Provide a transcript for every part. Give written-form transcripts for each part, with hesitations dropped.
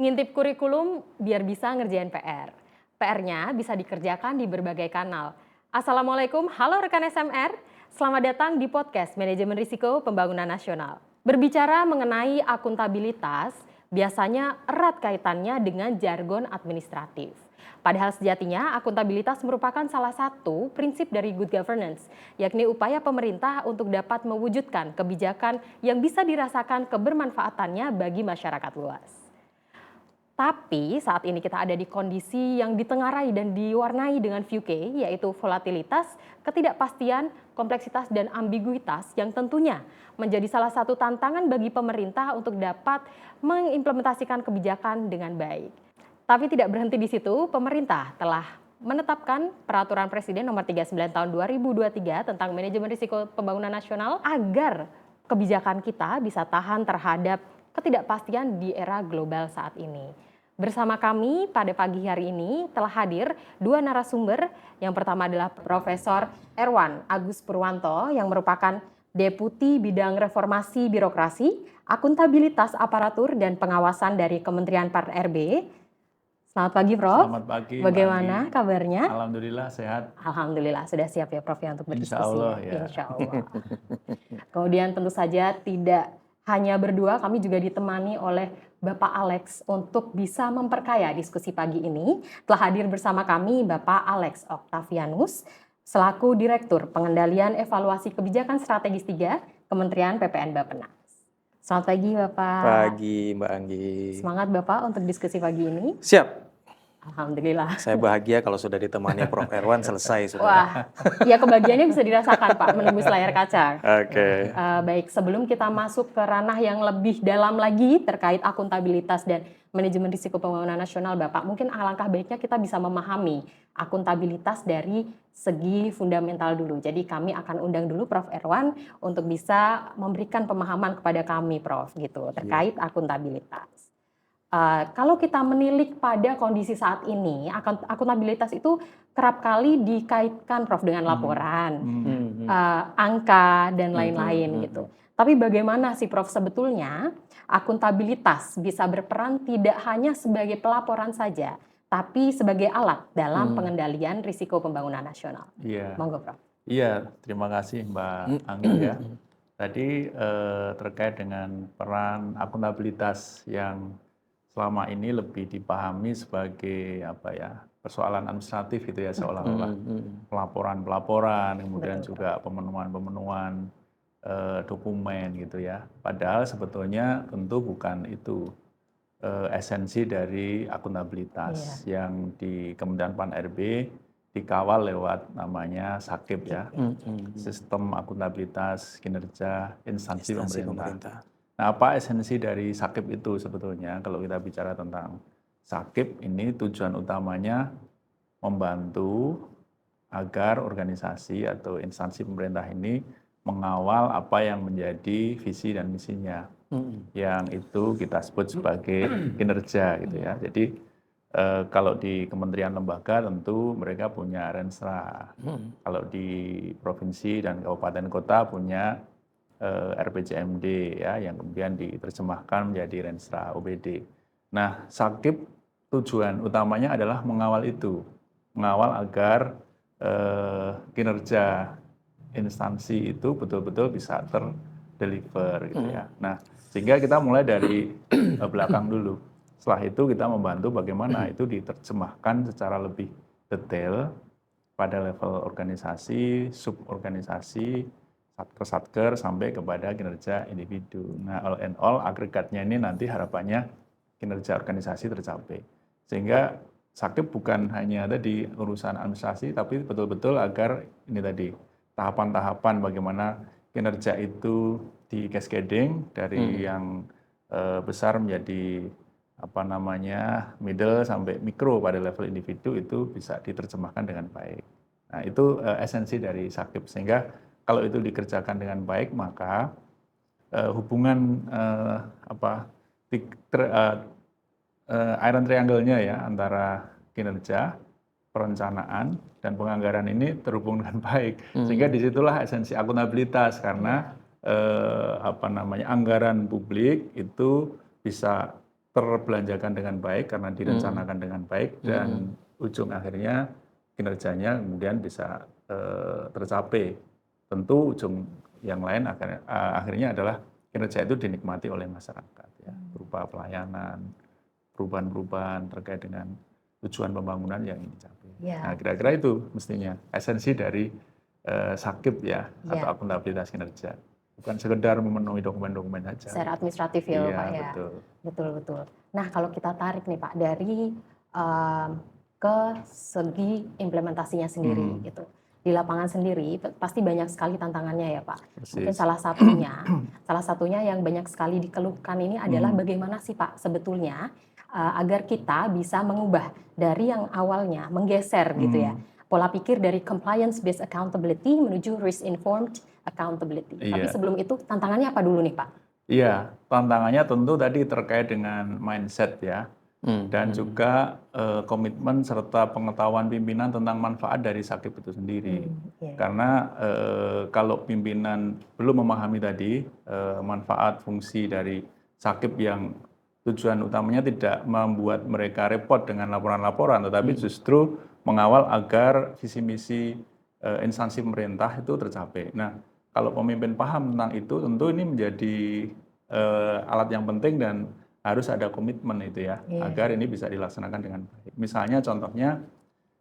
Ngintip kurikulum biar bisa ngerjain PR. PR-nya bisa dikerjakan di berbagai kanal. Assalamualaikum, halo rekan SMR. Selamat datang di podcast Manajemen Risiko Pembangunan Nasional. Berbicara mengenai akuntabilitas, biasanya erat kaitannya dengan jargon administratif. Padahal sejatinya akuntabilitas merupakan salah satu prinsip dari good governance, yakni upaya pemerintah untuk dapat mewujudkan kebijakan yang bisa dirasakan kebermanfaatannya bagi masyarakat luas. Tapi saat ini kita ada di kondisi yang ditengarai dan diwarnai dengan VUCA, yaitu volatilitas, ketidakpastian, kompleksitas, dan ambiguitas yang tentunya menjadi salah satu tantangan bagi pemerintah untuk dapat mengimplementasikan kebijakan dengan baik. Tapi tidak berhenti di situ, pemerintah telah menetapkan Peraturan Presiden Nomor 39 Tahun 2023 tentang Manajemen Risiko Pembangunan Nasional agar kebijakan kita bisa tahan terhadap ketidakpastian di era global saat ini. Bersama kami pada pagi hari ini telah hadir dua narasumber. Yang pertama adalah Profesor Erwan Agus Purwanto yang merupakan Deputi Bidang Reformasi Birokrasi, Akuntabilitas Aparatur dan Pengawasan dari Kementerian PAN-RB. Selamat pagi, Prof. Selamat pagi. Bagaimana kabarnya? Alhamdulillah sehat. Alhamdulillah sudah siap ya, Prof, ya untuk berdiskusi. Insya Allah ya. Insya Allah. Kemudian tentu saja tidak hanya berdua, kami juga ditemani oleh Bapak Alex untuk bisa memperkaya diskusi pagi ini. Telah hadir bersama kami Bapak Alex Octavianus selaku Direktur Pengendalian Evaluasi Kebijakan Strategis 3 Kementerian PPN Bappenas. Selamat pagi Bapak. Pagi Mbak Anggi. Semangat Bapak untuk diskusi pagi ini. Siap. Alhamdulillah. Saya bahagia kalau sudah ditemani Prof. Erwan selesai sudah. Wah, ya kebahagiaannya bisa dirasakan Pak menembus layar kaca. Oke. Baik, sebelum kita masuk ke ranah yang lebih dalam lagi terkait akuntabilitas dan manajemen risiko pembangunan nasional, Bapak, mungkin alangkah baiknya kita bisa memahami akuntabilitas dari segi fundamental dulu. Jadi kami akan undang dulu Prof. Erwan untuk bisa memberikan pemahaman kepada kami, Prof, gitu terkait akuntabilitas. Kalau kita menilik pada kondisi saat ini, akuntabilitas itu kerap kali dikaitkan, Prof, dengan laporan, angka, dan lain-lain gitu. Tapi bagaimana sih, Prof, sebetulnya akuntabilitas bisa berperan tidak hanya sebagai pelaporan saja, tapi sebagai alat dalam pengendalian risiko pembangunan nasional? Iya. Monggo, Prof. Iya, terima kasih Mbak Anggi ya. Tadi terkait dengan peran akuntabilitas yang selama ini lebih dipahami sebagai persoalan administratif gitu ya, seolah-olah pelaporan-pelaporan, kemudian juga pemenuhan-pemenuhan dokumen gitu ya. Padahal sebetulnya tentu bukan itu esensi dari akuntabilitas yang di Kementerian PAN-RB dikawal lewat namanya SAKIP ya, Sistem Akuntabilitas Kinerja Instansi Pemerintah. Nah, apa esensi dari SAKIP itu sebetulnya? Kalau kita bicara tentang SAKIP ini, tujuan utamanya membantu agar organisasi atau instansi pemerintah ini mengawal apa yang menjadi visi dan misinya, yang itu kita sebut sebagai kinerja gitu ya. Jadi kalau di kementerian lembaga tentu mereka punya Renstra, kalau di provinsi dan kabupaten kota punya RPJMD ya, yang kemudian diterjemahkan menjadi Renstra OBD. Nah, SAKIP tujuan utamanya adalah mengawal itu, mengawal agar kinerja instansi itu betul-betul bisa terdeliver gitu ya. Nah, sehingga kita mulai dari belakang dulu. Setelah itu kita membantu bagaimana itu diterjemahkan secara lebih detail pada level organisasi, suborganisasi, satker sampai kepada kinerja individu. Nah, all in all agregatnya ini nanti harapannya kinerja organisasi tercapai. Sehingga SAKIP bukan hanya tadi urusan administrasi, tapi betul-betul agar ini tadi tahapan-tahapan bagaimana kinerja itu di cascading dari yang besar menjadi middle sampai mikro pada level individu itu bisa diterjemahkan dengan baik. Nah, itu esensi dari SAKIP, sehingga kalau itu dikerjakan dengan baik, maka hubungan iron triangle-nya ya antara kinerja, perencanaan, dan penganggaran ini terhubung dengan baik. Sehingga disitulah esensi akuntabilitas, karena anggaran publik itu bisa terbelanjakan dengan baik karena direncanakan dengan baik dan ujung akhirnya kinerjanya kemudian bisa tercapai. Tentu ujung yang lain akhirnya adalah kinerja itu dinikmati oleh masyarakat ya, berupa pelayanan, perubahan-perubahan terkait dengan tujuan pembangunan yang ingin dicapai. Nah, kira-kira itu mestinya esensi dari SAKIP ya, atau akuntabilitas kinerja. Bukan sekedar memenuhi dokumen-dokumen saja. Secara administratif ya, iya, Pak ya. Betul. Nah, kalau kita tarik nih Pak dari ke segi implementasinya sendiri gitu. Di lapangan sendiri pasti banyak sekali tantangannya ya Pak. Persis. Mungkin salah satunya yang banyak sekali dikeluhkan ini adalah bagaimana sih Pak sebetulnya agar kita bisa mengubah dari yang awalnya menggeser gitu ya pola pikir dari compliance based accountability menuju risk informed accountability. Tapi sebelum itu tantangannya apa dulu nih Pak? Iya, tantangannya tentu tadi terkait dengan mindset ya. Dan juga komitmen serta pengetahuan pimpinan tentang manfaat dari SAKIP itu sendiri. Karena kalau pimpinan belum memahami tadi manfaat fungsi dari SAKIP yang tujuan utamanya tidak membuat mereka repot dengan laporan-laporan, tetapi justru mengawal agar visi misi instansi pemerintah itu tercapai. Nah, kalau pemimpin paham tentang itu, tentu ini menjadi alat yang penting dan harus ada komitmen itu ya, agar ini bisa dilaksanakan dengan baik. Misalnya contohnya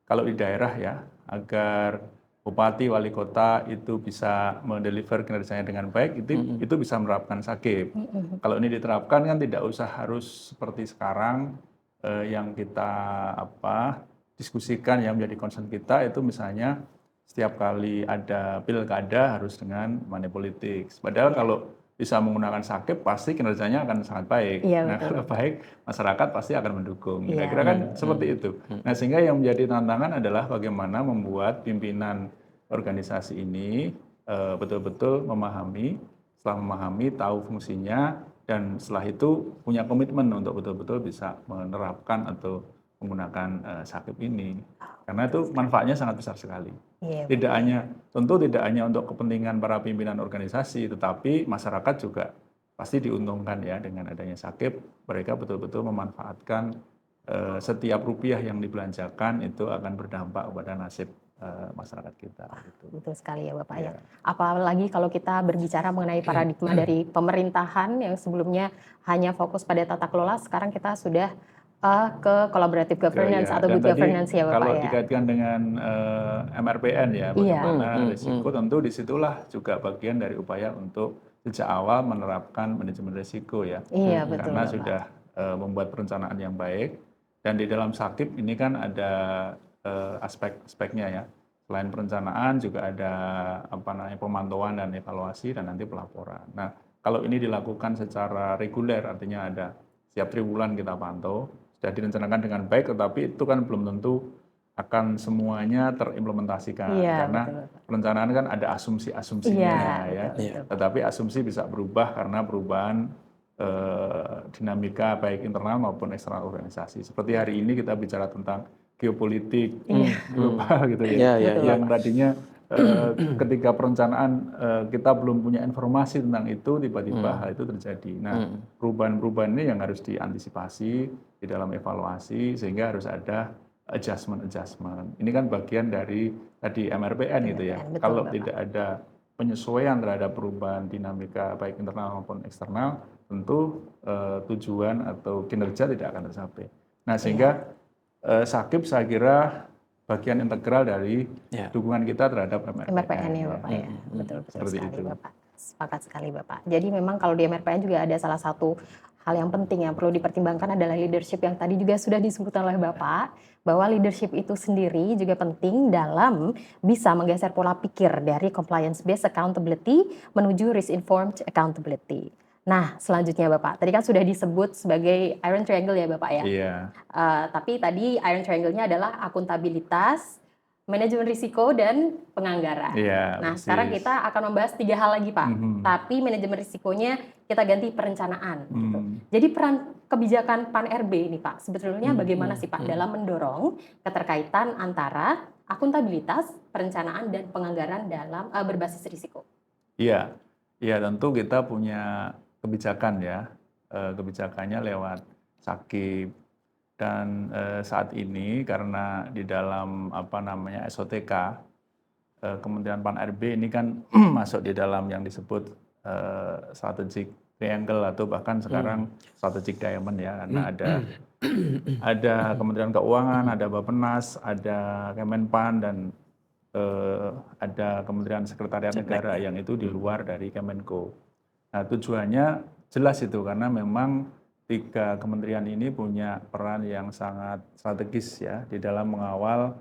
kalau di daerah ya, agar bupati, wali kota itu bisa mendeliver kinerjanya dengan baik, itu bisa menerapkan SAKIP. Kalau ini diterapkan kan tidak usah harus seperti sekarang yang kita diskusikan yang menjadi concern kita itu misalnya setiap kali ada pilkada harus dengan money politics. Padahal kalau bisa menggunakan SAKIP pasti kinerjanya akan sangat baik. Nah, kalau baik masyarakat pasti akan mendukung. Kira-kira kan seperti itu. Nah, sehingga yang menjadi tantangan adalah bagaimana membuat pimpinan organisasi ini betul-betul memahami, setelah memahami tahu fungsinya dan setelah itu punya komitmen untuk betul-betul bisa menerapkan atau menggunakan SAKIP ini. Karena itu manfaatnya sangat besar sekali. Tentu tidak hanya untuk kepentingan para pimpinan organisasi, tetapi masyarakat juga pasti diuntungkan ya dengan adanya SAKIP. Mereka betul-betul memanfaatkan setiap rupiah yang dibelanjakan itu akan berdampak kepada nasib masyarakat kita. Betul sekali ya Bapak ya. Apalagi kalau kita berbicara mengenai paradigma dari pemerintahan yang sebelumnya hanya fokus pada tata kelola, sekarang kita sudah ke collaborative governance atau good governance ya Bapak kalau ya. dikaitkan dengan MRPN ya, bagaimana risiko, tentu disitulah juga bagian dari upaya untuk sejak awal menerapkan manajemen risiko ya. Betul, karena Bapak. sudah membuat perencanaan yang baik dan di dalam SAKIP ini kan ada aspek-aspeknya ya. Selain perencanaan juga ada pemantauan dan evaluasi dan nanti pelaporan. Nah, kalau ini dilakukan secara reguler artinya ada setiap triwulan kita pantau, sudah direncanakan dengan baik, tetapi itu kan belum tentu akan semuanya terimplementasikan karena perencanaan kan ada asumsi-asumsinya ya. Tetapi asumsi bisa berubah karena perubahan dinamika baik internal maupun eksternal organisasi. Seperti hari ini kita bicara tentang geopolitik global gitu ya. Yang tadinya ketika perencanaan kita belum punya informasi tentang itu, tiba-tiba hal itu terjadi. Nah, perubahan-perubahan ini yang harus diantisipasi di dalam evaluasi sehingga harus ada adjustment. Ini kan bagian dari tadi MRPN gitu ya. Kalau tidak ada penyesuaian terhadap perubahan dinamika baik internal maupun eksternal, tentu tujuan atau kinerja tidak akan tercapai. Nah, sehingga SAKIP saya kira bagian integral dari dukungan kita terhadap MRPN ya Bapak ya. Betul sekali itu. Bapak. Sepakat sekali Bapak. Jadi memang kalau di MRPN juga ada salah satu hal yang penting yang perlu dipertimbangkan adalah leadership yang tadi juga sudah disebutkan oleh Bapak, bahwa leadership itu sendiri juga penting dalam bisa menggeser pola pikir dari compliance based accountability menuju risk informed accountability. Nah, selanjutnya Bapak, tadi kan sudah disebut sebagai iron triangle ya Bapak ya. Iya. Tapi tadi iron triangle-nya adalah akuntabilitas, manajemen risiko, dan penganggaran. Nah, sekarang kita akan membahas 3 hal lagi Pak. Tapi manajemen risikonya kita ganti perencanaan. Gitu. Jadi peran kebijakan Pan-RB ini Pak, sebetulnya bagaimana sih Pak dalam mendorong keterkaitan antara akuntabilitas, perencanaan, dan penganggaran dalam berbasis risiko? Iya, tentu kita punya kebijakan ya, kebijakannya lewat sakit. Dan saat ini karena di dalam SOTK Kementerian Pan-RB ini kan masuk di dalam yang disebut strategic triangle atau bahkan sekarang strategic diamond ya, karena ada Kementerian Keuangan, ada Bappenas, ada Kemenpan, dan ada Kementerian Sekretariat Negara yang itu di luar dari Kemenko. Nah, tujuannya jelas itu karena memang 3 kementerian ini punya peran yang sangat strategis ya di dalam mengawal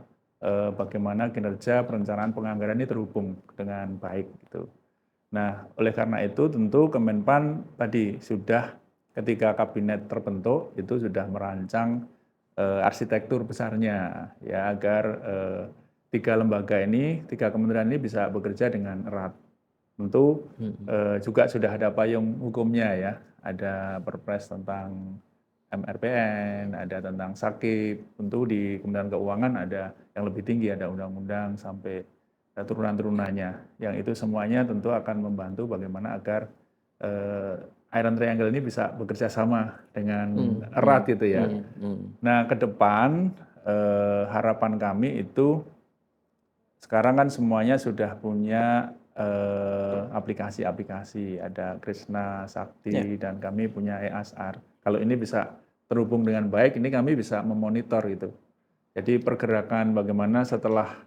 bagaimana kinerja perencanaan penganggaran ini terhubung dengan baik gitu. Nah, oleh karena itu tentu Kemenpan tadi sudah ketika kabinet terbentuk itu sudah merancang arsitektur besarnya ya agar 3 lembaga ini, 3 kementerian ini bisa bekerja dengan erat. Tentu juga sudah ada payung hukumnya ya, ada Perpres tentang MRPN, ada tentang Sakip, tentu di Kementerian Keuangan ada yang lebih tinggi, ada undang-undang sampai turunan-turunannya, yang itu semuanya tentu akan membantu bagaimana agar Iron Triangle ini bisa bekerja sama dengan erat gitu ya. Nah, ke depan harapan kami itu sekarang kan semuanya sudah punya aplikasi-aplikasi, ada Krishna, Sakti, dan kami punya EASR. Kalau ini bisa terhubung dengan baik, ini kami bisa memonitor gitu. Jadi pergerakan bagaimana setelah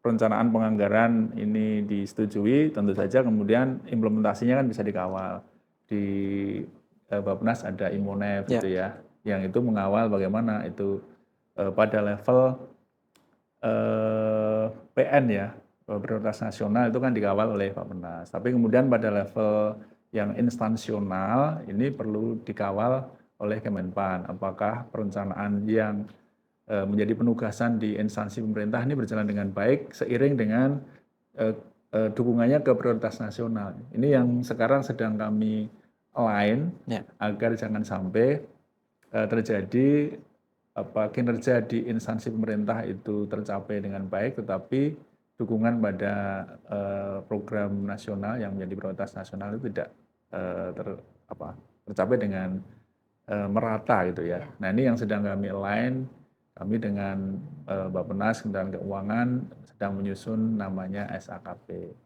perencanaan penganggaran ini disetujui, tentu saja kemudian implementasinya kan bisa dikawal. Di Bappenas ada Imonef gitu ya, yang itu mengawal bagaimana itu pada level PN ya, prioritas nasional itu kan dikawal oleh Bappenas. Tapi kemudian pada level yang instansional ini perlu dikawal oleh Kemenpan. Apakah perencanaan yang menjadi penugasan di instansi pemerintah ini berjalan dengan baik seiring dengan dukungannya ke prioritas nasional. Ini yang sekarang sedang kami align agar jangan sampai terjadi kinerja di instansi pemerintah itu tercapai dengan baik, tetapi dukungan pada program nasional yang menjadi prioritas nasional itu tidak tercapai dengan merata gitu ya. Nah, ini yang sedang kami align, kami dengan Bappenas, Kementerian Keuangan sedang menyusun namanya SAKP,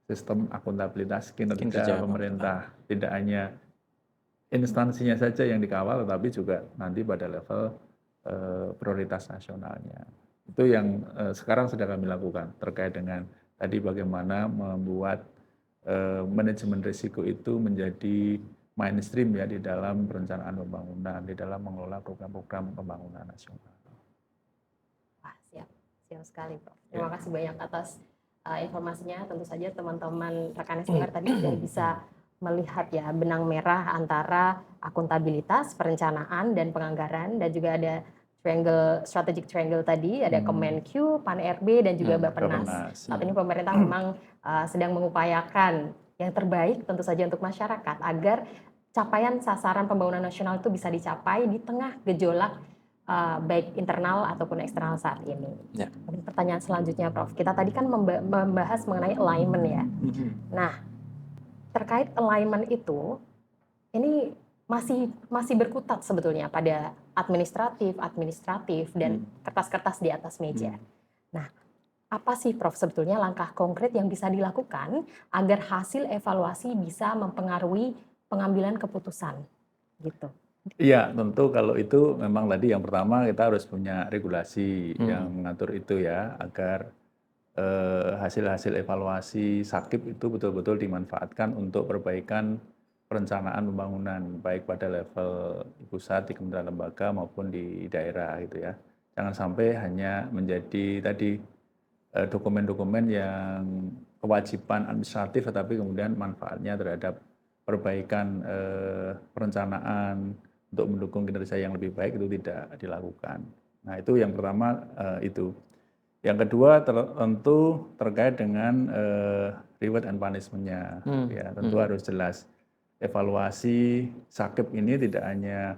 Sistem Akuntabilitas Kinerja Pemerintah. Tidak hanya instansinya saja yang dikawal, tetapi juga nanti pada level prioritas nasionalnya. Itu yang sekarang sedang kami lakukan terkait dengan tadi bagaimana membuat manajemen risiko itu menjadi mainstream ya di dalam perencanaan pembangunan, di dalam mengelola program-program pembangunan nasional. Wah, siap sekali, Prof. Terima kasih banyak atas informasinya. Tentu saja teman-teman rekan SMR tadi sudah bisa melihat ya benang merah antara akuntabilitas, perencanaan, dan penganggaran, dan juga ada strategic triangle tadi, ada Kemenq, Pan-RB, dan juga Bappenas. Saat ini pemerintah memang sedang mengupayakan yang terbaik tentu saja untuk masyarakat agar capaian sasaran pembangunan nasional itu bisa dicapai di tengah gejolak baik internal ataupun eksternal saat ini. Pertanyaan selanjutnya, Prof. Kita tadi kan membahas mengenai alignment ya. Nah, terkait alignment itu, ini masih berkutat sebetulnya pada administratif dan kertas-kertas di atas meja. Nah, apa sih Prof sebetulnya langkah konkret yang bisa dilakukan agar hasil evaluasi bisa mempengaruhi pengambilan keputusan gitu? Iya, tentu kalau itu memang tadi yang pertama kita harus punya regulasi yang mengatur itu ya, agar hasil-hasil evaluasi Sakip itu betul-betul dimanfaatkan untuk perbaikan perencanaan pembangunan baik pada level pusat di kementerian lembaga maupun di daerah gitu ya. Jangan sampai hanya menjadi tadi dokumen-dokumen yang kewajiban administratif tetapi kemudian manfaatnya terhadap perbaikan perencanaan untuk mendukung kinerja yang lebih baik itu tidak dilakukan. Nah, itu yang pertama itu. Yang kedua tentu terkait dengan reward and punishment-nya. Ya, tentu harus jelas. Evaluasi Sakip ini tidak hanya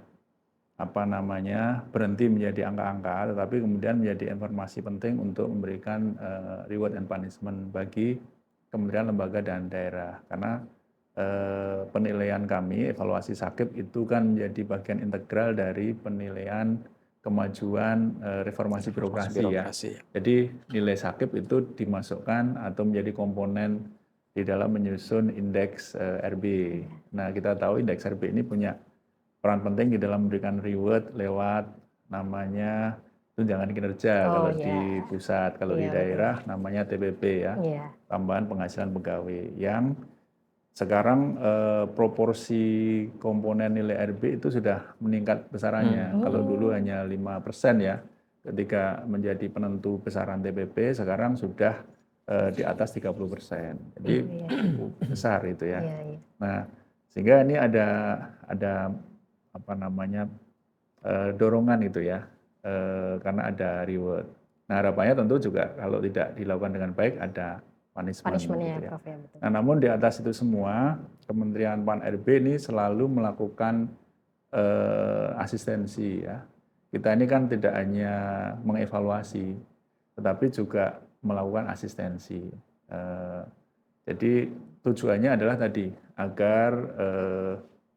berhenti menjadi angka-angka, tetapi kemudian menjadi informasi penting untuk memberikan reward and punishment bagi kementerian, lembaga, dan daerah. Karena penilaian kami, evaluasi Sakib itu kan menjadi bagian integral dari penilaian kemajuan reformasi birokrasi ya. Jadi nilai Sakib itu dimasukkan atau menjadi komponen di dalam menyusun indeks RB. Nah, kita tahu indeks RB ini punya peran penting di dalam memberikan reward lewat namanya tunjangan kinerja kalau di pusat, kalau di daerah namanya TPP ya, tambahan penghasilan pegawai, yang sekarang proporsi komponen nilai RB itu sudah meningkat besarannya. Kalau dulu hanya 5% ya, ketika menjadi penentu besaran TPP, sekarang sudah di atas 30%. Jadi besar itu ya. Nah, sehingga ini ada apa namanya dorongan itu ya, karena ada reward. Nah, harapannya tentu juga kalau tidak dilakukan dengan baik ada punishment gitu ya. Prof, ya, betul. Nah, namun di atas itu semua, Kementerian Pan-RB ini selalu melakukan asistensi ya. Kita ini kan tidak hanya mengevaluasi, tetapi juga melakukan asistensi. Jadi tujuannya adalah tadi agar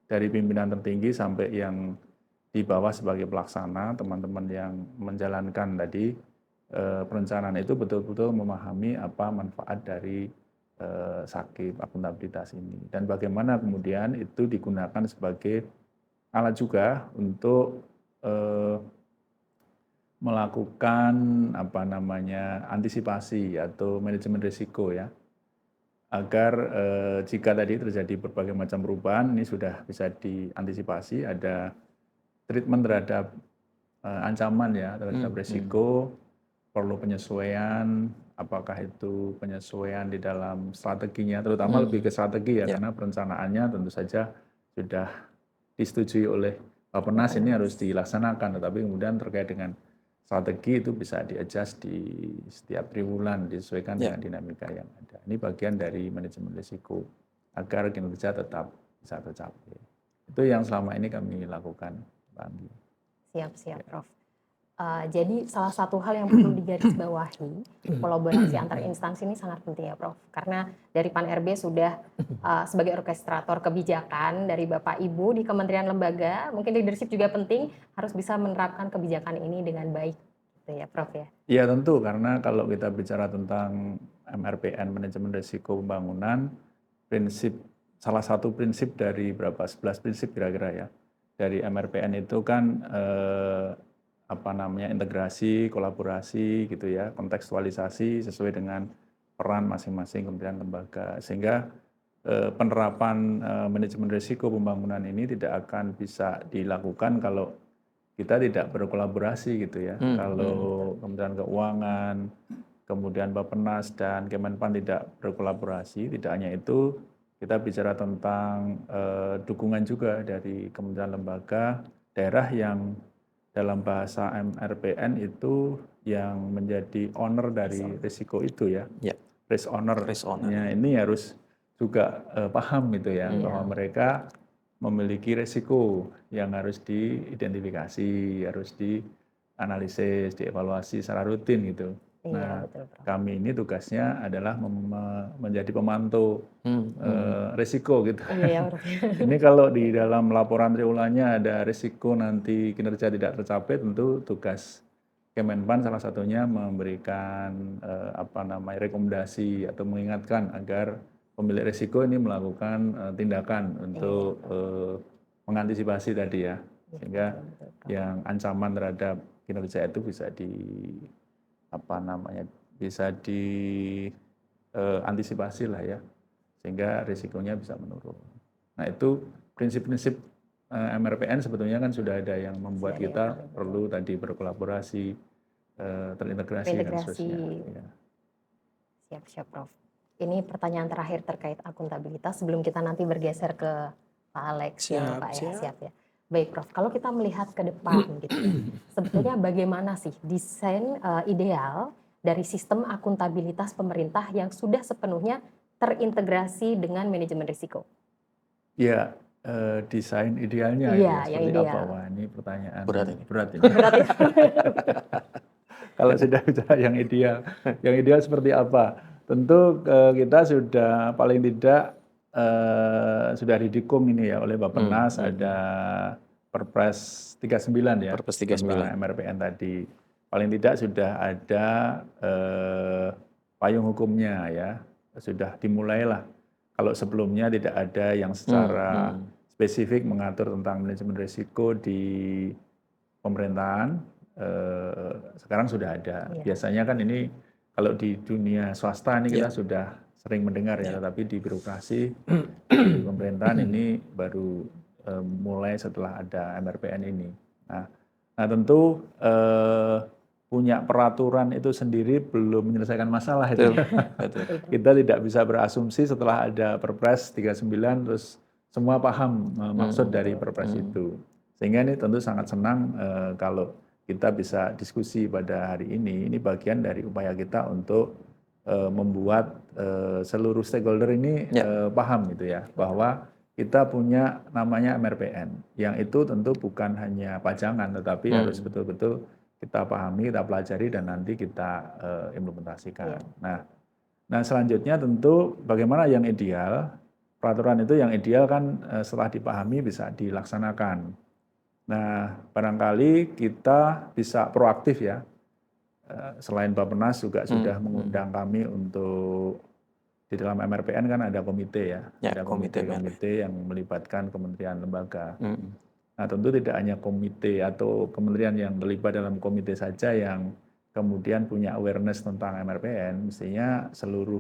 dari pimpinan tertinggi sampai yang di bawah sebagai pelaksana, teman-teman yang menjalankan tadi perencanaan itu betul-betul memahami apa manfaat dari Sakib akuntabilitas ini dan bagaimana kemudian itu digunakan sebagai alat juga untuk melakukan apa namanya antisipasi atau manajemen risiko ya, agar jika tadi terjadi berbagai macam perubahan ini sudah bisa diantisipasi, ada treatment terhadap ancaman ya, terhadap risiko, perlu penyesuaian, apakah itu penyesuaian di dalam strateginya, terutama lebih ke strategi ya, karena perencanaannya tentu saja sudah disetujui oleh Bappenas ini harus dilaksanakan, tetapi kemudian terkait dengan strategi itu bisa di-adjust di setiap triwulan, disesuaikan dengan dinamika yang ada. Ini bagian dari manajemen risiko agar kinerja tetap bisa tercapai. Itu yang selama ini kami lakukan, Pak Anggi. Siap, Prof. Jadi salah satu hal yang perlu digarisbawahi, kolaborasi antar instansi ini sangat penting ya Prof. Karena dari Pan-RB sudah sebagai orkestrator kebijakan dari Bapak Ibu di kementerian lembaga, mungkin leadership juga penting, harus bisa menerapkan kebijakan ini dengan baik, gitu ya Prof ya? Iya tentu, karena kalau kita bicara tentang MRPN, manajemen risiko pembangunan, salah satu prinsip dari 11 prinsip kira-kira ya, dari MRPN itu kan integrasi, kolaborasi gitu ya, kontekstualisasi sesuai dengan peran masing-masing kementerian lembaga, sehingga penerapan manajemen risiko pembangunan ini tidak akan bisa dilakukan kalau kita tidak berkolaborasi gitu ya. Kalau Kementerian Keuangan, kemudian Bappenas dan Kemenpan tidak berkolaborasi, tidak hanya itu, kita bicara tentang dukungan juga dari kementerian lembaga, daerah yang dalam bahasa MRPN itu yang menjadi owner dari risiko itu ya, risk owner. Ini harus juga paham gitu ya, bahwa mereka memiliki risiko yang harus diidentifikasi, harus dianalisis, dievaluasi secara rutin gitu. Nah, kami ini tugasnya adalah menjadi pemantau risiko gitu. Ini kalau di dalam laporan triwulannya ada risiko nanti kinerja tidak tercapai, tentu tugas Kemenpan salah satunya memberikan rekomendasi atau mengingatkan agar pemilik risiko ini melakukan tindakan untuk mengantisipasi tadi ya, sehingga yang ancaman terhadap kinerja itu bisa diantisipasi lah ya, sehingga risikonya bisa menurun. Nah itu prinsip-prinsip MRPN sebetulnya kan sudah ada yang membuat kita perlu tadi berkolaborasi, terintegrasi dan seterusnya. Ya. Siap Prof. Ini pertanyaan terakhir terkait akuntabilitas sebelum kita nanti bergeser ke Pak Alex ya Pak ya. Siap ya. Baik Prof, kalau kita melihat ke depan gitu, sebetulnya bagaimana sih desain ideal dari sistem akuntabilitas pemerintah yang sudah sepenuhnya terintegrasi dengan manajemen risiko? Ya, desain idealnya seperti apa? Wah, ini pertanyaan berat ini. Kalau sudah bicara yang ideal seperti apa? Tentu kita sudah paling tidak sudah didikum ini ya oleh Bappenas, ada Perpres 39 ya, Perpres tentang 39. MRPN tadi. Paling tidak sudah ada payung hukumnya ya, sudah dimulailah. Kalau sebelumnya tidak ada yang secara spesifik mengatur tentang manajemen risiko di pemerintahan, sekarang sudah ada. Biasanya kan ini kalau di dunia swasta ini kita sudah sering mendengar ya, tetapi di birokrasi di pemerintahan ini baru mulai setelah ada MRPN ini. Nah tentu punya peraturan itu sendiri belum menyelesaikan masalah itu. Kita tidak bisa berasumsi setelah ada Perpres 39 terus semua paham maksud dari Perpres itu. Sehingga ini tentu sangat senang kalau kita bisa diskusi pada hari ini bagian dari upaya kita untuk membuat seluruh stakeholder ini paham gitu ya, bahwa kita punya namanya MRPN, yang itu tentu bukan hanya pajangan, tetapi harus betul-betul kita pahami, kita pelajari, dan nanti kita implementasikan. Nah selanjutnya tentu bagaimana yang ideal, peraturan itu yang ideal kan setelah dipahami bisa dilaksanakan. Nah barangkali kita bisa proaktif ya, selain Bappenas juga sudah mengundang kami untuk di dalam MRPN kan ada komite ya, ada komite-komite yang melibatkan kementerian lembaga. Nah tentu tidak hanya komite atau kementerian yang terlibat dalam komite saja yang kemudian punya awareness tentang MRPN, mestinya seluruh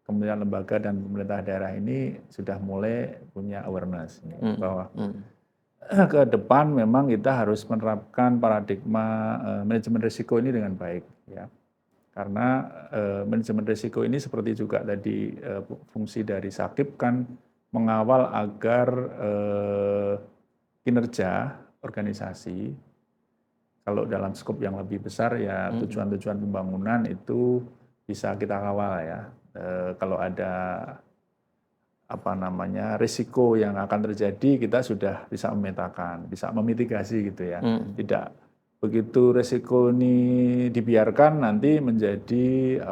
kementerian lembaga dan pemerintah daerah ini sudah mulai punya awareness bahwa ke depan memang kita harus menerapkan paradigma manajemen risiko ini dengan baik ya. Karena manajemen risiko ini seperti juga tadi fungsi dari Sakip kan mengawal agar kinerja organisasi, kalau dalam skop yang lebih besar ya tujuan-tujuan pembangunan itu bisa kita kawal ya. Kalau ada risiko yang akan terjadi, kita sudah bisa memetakan, bisa memitigasi gitu ya. Tidak begitu risiko ini dibiarkan nanti menjadi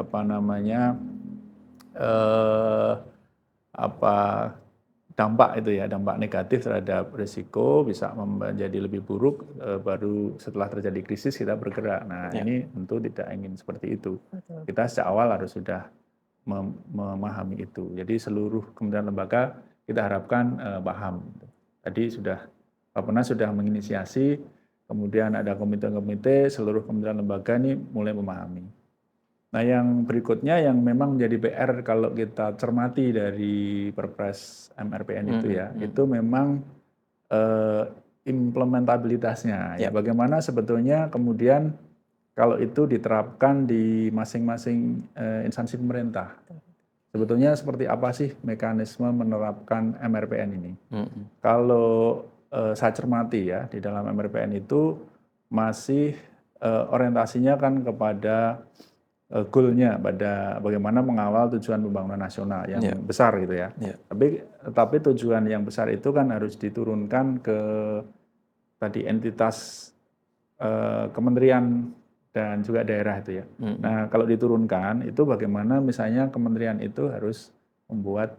dampak itu ya, dampak negatif terhadap risiko bisa menjadi lebih buruk baru setelah terjadi krisis kita bergerak. Nah ini tentu tidak ingin seperti itu. Kita sejak awal harus sudah memahami itu. Jadi seluruh kementerian lembaga kita harapkan paham. Tadi Bappenas sudah menginisiasi, kemudian ada komite-komite, seluruh kementerian lembaga ini mulai memahami. Nah yang berikutnya yang memang menjadi PR kalau kita cermati dari Perpres MRPN itu ya, itu memang implementabilitasnya. Ya, bagaimana sebetulnya kemudian kalau itu diterapkan di masing-masing instansi pemerintah. Sebetulnya seperti apa sih mekanisme menerapkan MRPN ini? Kalau saya cermati ya, di dalam MRPN itu masih orientasinya kan kepada goal-nya, pada bagaimana mengawal tujuan pembangunan nasional yang besar gitu ya. Tapi tujuan yang besar itu kan harus diturunkan ke tadi entitas kementerian dan juga daerah itu ya. Nah kalau diturunkan itu bagaimana misalnya kementerian itu harus membuat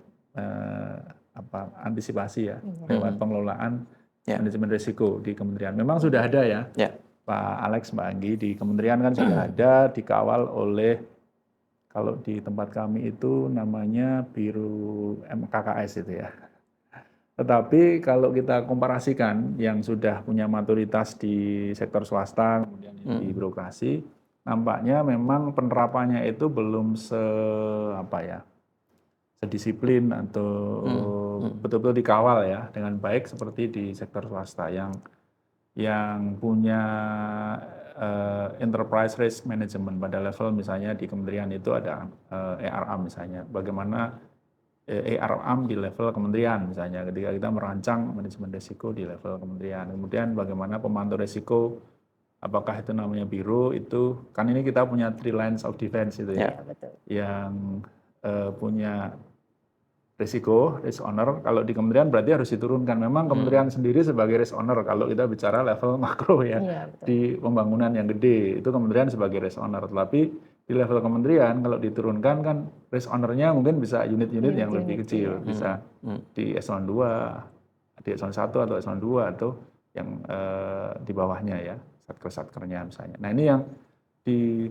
antisipasi ya lewat pengelolaan manajemen risiko di kementerian. Memang sudah ada ya. Pak Alex, Mbak Anggi, di kementerian kan sudah ada, dikawal oleh, kalau di tempat kami itu namanya Biro MKKS itu ya. Tetapi kalau kita komparasikan yang sudah punya maturitas di sektor swasta, kemudian di birokrasi, nampaknya memang penerapannya itu belum sedisiplin atau betul-betul dikawal ya dengan baik seperti di sektor swasta yang punya enterprise risk management pada level misalnya di kementerian itu ada ERM misalnya. Bagaimana ERM di level kementerian misalnya ketika kita merancang manajemen risiko di level kementerian. Kemudian bagaimana pemantau risiko, apakah itu namanya biro, itu kan ini kita punya 3 lines of defense itu ya. Yang punya risiko, risk owner, kalau di kementerian berarti harus diturunkan. Memang kementerian sendiri sebagai risk owner, kalau kita bicara level makro ya, di pembangunan yang gede, itu kementerian sebagai risk owner. Tapi di level kementerian kalau diturunkan kan risk owner-nya mungkin bisa unit-unit yang lebih Unit-unit, kecil, iya. bisa di eselon 2, di eselon 1 atau eselon 2 atau yang di bawahnya ya, satker-satkernya misalnya. Nah, ini yang di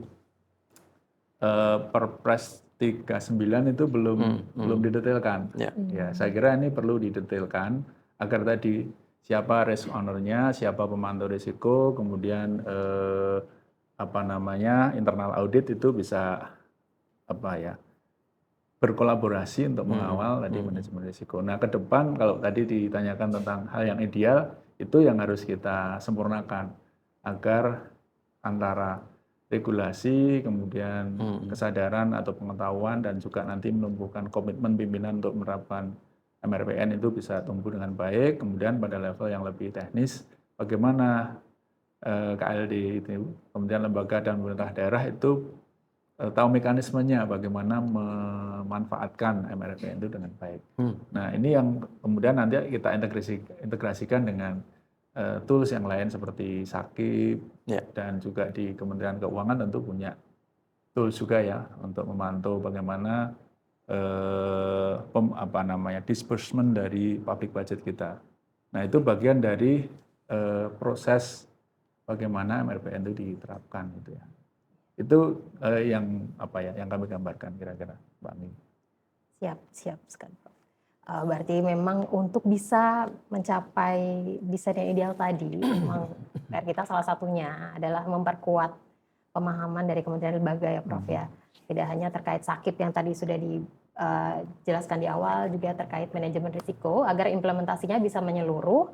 Perpres 39 itu belum didetailkan. Ya, saya kira ini perlu didetailkan agar tadi siapa risk owner-nya, siapa pemantau risiko, kemudian internal audit itu bisa berkolaborasi untuk mengawal tadi manajemen risiko. Nah, ke depan kalau tadi ditanyakan tentang hal yang ideal, itu yang harus kita sempurnakan agar antara regulasi, kemudian kesadaran atau pengetahuan, dan juga nanti menumbuhkan komitmen pimpinan untuk menerapkan MRPN itu bisa tumbuh dengan baik. Kemudian pada level yang lebih teknis, bagaimana KLD itu, kemudian lembaga dan pemerintah daerah itu tahu mekanismenya bagaimana memanfaatkan MRPN itu dengan baik. Nah, ini yang kemudian nanti kita integrasikan dengan tools yang lain seperti Sakip, dan juga di Kementerian Keuangan tentu punya tools juga ya untuk memantau bagaimana disbursement dari public budget kita. Nah, itu bagian dari proses bagaimana MRPN itu diterapkan gitu ya. Itu yang kami gambarkan kira-kira, Mbak Ami. Siap sekali, Prof. Berarti memang untuk bisa mencapai desain yang ideal tadi, memang PR kita salah satunya adalah memperkuat pemahaman dari kementerian lembaga ya, Prof ya. Tidak hanya terkait Sakip yang tadi sudah dijelaskan di awal, juga terkait manajemen risiko agar implementasinya bisa menyeluruh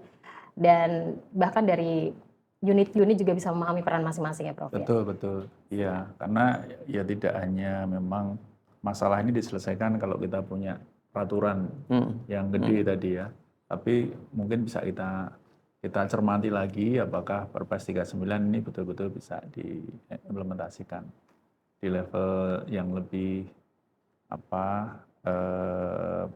dan bahkan dari unit-unit juga bisa memahami peran masing-masing ya, Prof ya. Betul. Iya, karena ya tidak hanya memang masalah ini diselesaikan kalau kita punya peraturan yang gede tadi ya. Tapi mungkin bisa kita cermati lagi apakah Perpres 39 ini betul-betul bisa diimplementasikan di level yang lebih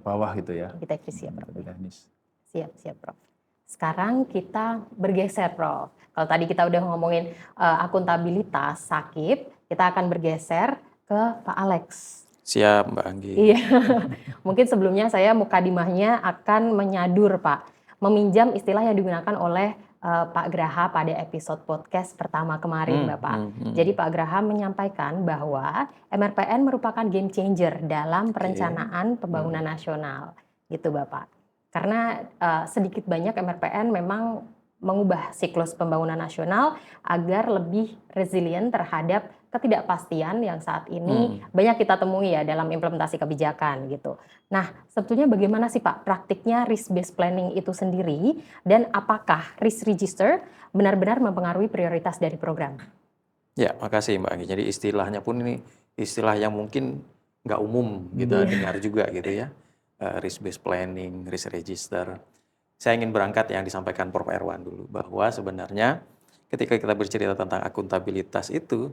bawah gitu ya. Lebih teknis ya, Prof. Lebih teknis. Siap, Prof. Sekarang kita bergeser, Prof. Kalau tadi kita udah ngomongin akuntabilitas Sakip, kita akan bergeser ke Pak Alex. Siap, Mbak Anggi. Iya, mungkin sebelumnya saya mukadimahnya akan menyadur, Pak. Meminjam istilah yang digunakan oleh Pak Graha pada episode podcast pertama kemarin, Bapak. Jadi Pak Graha menyampaikan bahwa MRPN merupakan game changer dalam perencanaan pembangunan nasional, gitu Bapak. Karena sedikit banyak MRPN memang mengubah siklus pembangunan nasional agar lebih resilient terhadap ketidakpastian yang saat ini banyak kita temui ya dalam implementasi kebijakan gitu. Nah, sebetulnya bagaimana sih Pak praktiknya risk based planning itu sendiri, dan apakah risk register benar-benar mempengaruhi prioritas dari program? Ya, makasih Mbak Anggi. Jadi istilahnya pun ini istilah yang mungkin nggak umum kita dengar juga gitu ya. Risk based planning, risk register. Saya ingin berangkat yang disampaikan Prof. Erwan dulu, bahwa sebenarnya ketika kita bercerita tentang akuntabilitas itu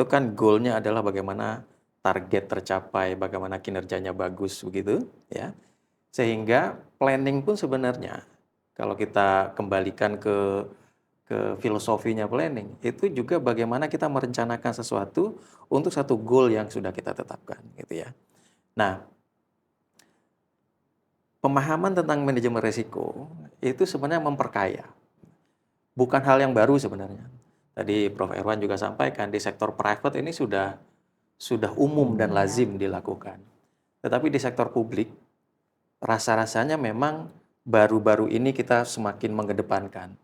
kan goalnya adalah bagaimana target tercapai, bagaimana kinerjanya bagus begitu ya. Sehingga planning pun sebenarnya kalau kita kembalikan ke filosofinya planning, itu juga bagaimana kita merencanakan sesuatu untuk satu goal yang sudah kita tetapkan gitu ya. Nah, pemahaman tentang manajemen risiko itu sebenarnya memperkaya. Bukan hal yang baru sebenarnya. Tadi Prof. Erwan juga sampaikan di sektor private ini sudah umum dan lazim dilakukan. Tetapi di sektor publik rasa-rasanya memang baru-baru ini kita semakin mengedepankan.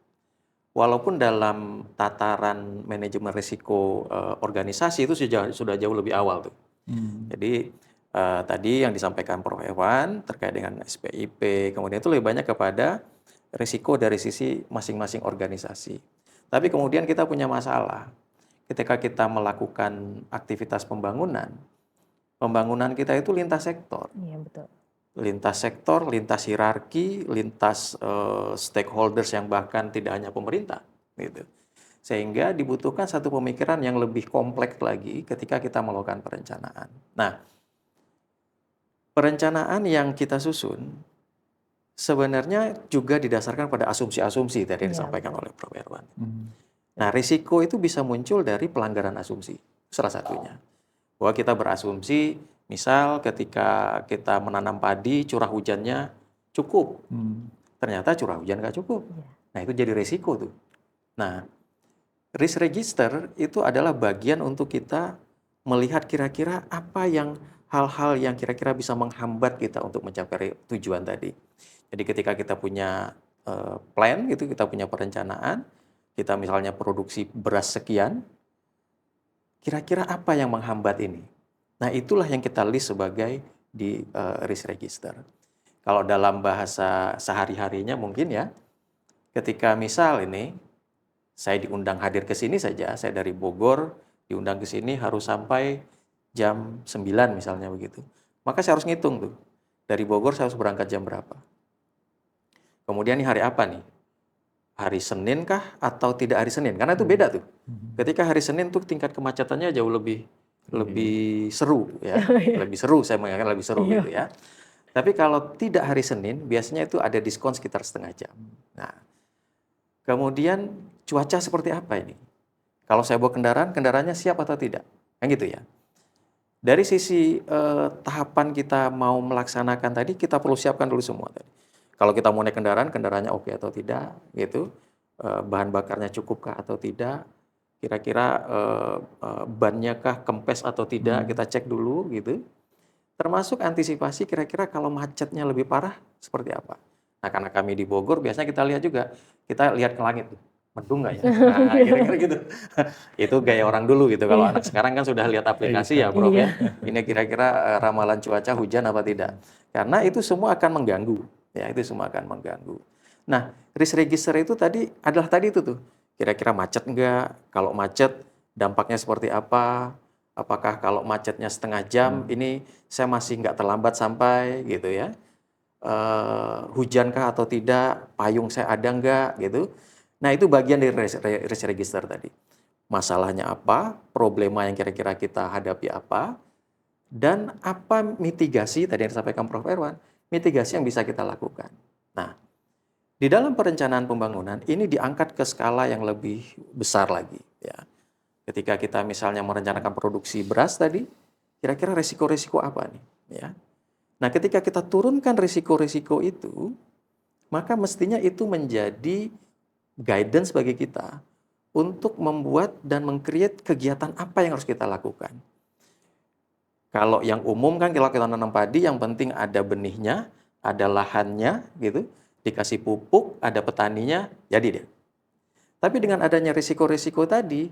Walaupun dalam tataran manajemen risiko organisasi itu sudah jauh lebih awal tuh. Jadi tadi yang disampaikan Prof. Erwan terkait dengan SPIP, kemudian itu lebih banyak kepada risiko dari sisi masing-masing organisasi. Tapi kemudian kita punya masalah ketika kita melakukan aktivitas pembangunan kita itu lintas sektor. Iya, betul. Lintas sektor, lintas hierarki, lintas stakeholders yang bahkan tidak hanya pemerintah, gitu. Sehingga dibutuhkan satu pemikiran yang lebih kompleks lagi ketika kita melakukan perencanaan. Nah, perencanaan yang kita susun sebenarnya juga didasarkan pada asumsi-asumsi tadi yang disampaikan oleh Prof. Erwan. Nah, risiko itu bisa muncul dari pelanggaran asumsi. salah satunya. Bahwa kita berasumsi, misal ketika kita menanam padi, curah hujannya cukup. Ternyata curah hujan nggak cukup. Nah, itu jadi resiko tuh. Nah, risk register itu adalah bagian untuk kita melihat kira-kira apa yang hal-hal yang kira-kira bisa menghambat kita untuk mencapai tujuan tadi. Jadi ketika kita punya plan gitu, kita punya perencanaan, kita misalnya produksi beras sekian, kira-kira apa yang menghambat ini? Nah, itulah yang kita list sebagai di risk register. Kalau dalam bahasa sehari-harinya mungkin ya, ketika misal ini saya diundang hadir ke sini saja, saya dari Bogor diundang ke sini harus sampai jam 9 misalnya begitu. Maka saya harus ngitung tuh, dari Bogor saya harus berangkat jam berapa. Kemudian ini hari apa nih? Hari Senin kah atau tidak hari Senin? Karena itu beda tuh. Ketika hari Senin tuh tingkat kemacetannya jauh lebih seru ya. Lebih seru, saya mengatakan lebih seru gitu ya. Tapi kalau tidak hari Senin, biasanya itu ada diskon sekitar setengah jam. Nah, kemudian cuaca seperti apa ini? Kalau saya bawa kendaraan, kendaraannya siap atau tidak? Kan gitu ya. Dari sisi tahapan kita mau melaksanakan tadi, kita perlu siapkan dulu semua tadi. Kalau kita mau naik kendaraan, kendaraannya oke atau tidak, gitu. Bahan bakarnya cukupkah atau tidak? Kira-kira bannya kah kempes atau tidak? Kita cek dulu, gitu. Termasuk antisipasi kira-kira kalau macetnya lebih parah seperti apa. Nah, karena kami di Bogor, biasanya kita lihat juga, kita lihat ke langit. Mendung nggak ya? Nah, kira-kira gitu. Itu gaya orang dulu gitu. Kalau anak sekarang kan sudah lihat aplikasi ya, Prof ya. Ini kira-kira ramalan cuaca hujan apa tidak. Karena itu semua akan mengganggu. Ya, itu semua akan mengganggu. Nah, risk register itu tadi adalah tadi itu tuh. Kira-kira macet nggak? Kalau macet, dampaknya seperti apa? Apakah kalau macetnya setengah jam, ini saya masih nggak terlambat sampai gitu ya. Hujankah atau tidak? Payung saya ada nggak gitu. Nah, itu bagian dari risk register tadi. Masalahnya apa? Problema yang kira-kira kita hadapi apa? Dan apa mitigasi, tadi yang disampaikan Prof. Erwan, mitigasi yang bisa kita lakukan. Nah, di dalam perencanaan pembangunan, ini diangkat ke skala yang lebih besar lagi. Ya. Ketika kita misalnya merencanakan produksi beras tadi, kira-kira risiko-risiko apa nih? Ya. Nah, ketika kita turunkan risiko-risiko itu, maka mestinya itu menjadi guidance bagi kita untuk membuat dan meng-create kegiatan apa yang harus kita lakukan. Kalau yang umum kan kalau kita nanam padi, yang penting ada benihnya, ada lahannya, gitu, dikasih pupuk, ada petaninya, jadi deh. Tapi dengan adanya risiko-risiko tadi,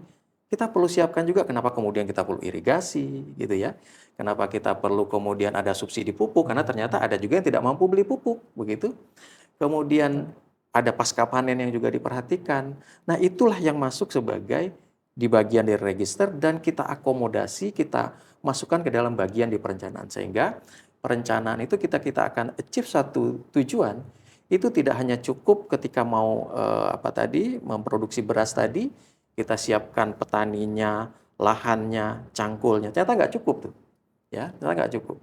kita perlu siapkan juga kenapa kemudian kita perlu irigasi, gitu ya. Kenapa kita perlu kemudian ada subsidi pupuk, karena ternyata ada juga yang tidak mampu beli pupuk, begitu. Kemudian ada pasca panen yang juga diperhatikan. Nah, itulah yang masuk sebagai di bagian dari register dan kita akomodasi, kita masukkan ke dalam bagian di perencanaan. Sehingga perencanaan itu kita akan achieve satu tujuan, itu tidak hanya cukup ketika mau memproduksi beras tadi, kita siapkan petaninya, lahannya, cangkulnya. Ternyata nggak cukup tuh. Ya, ternyata nggak cukup.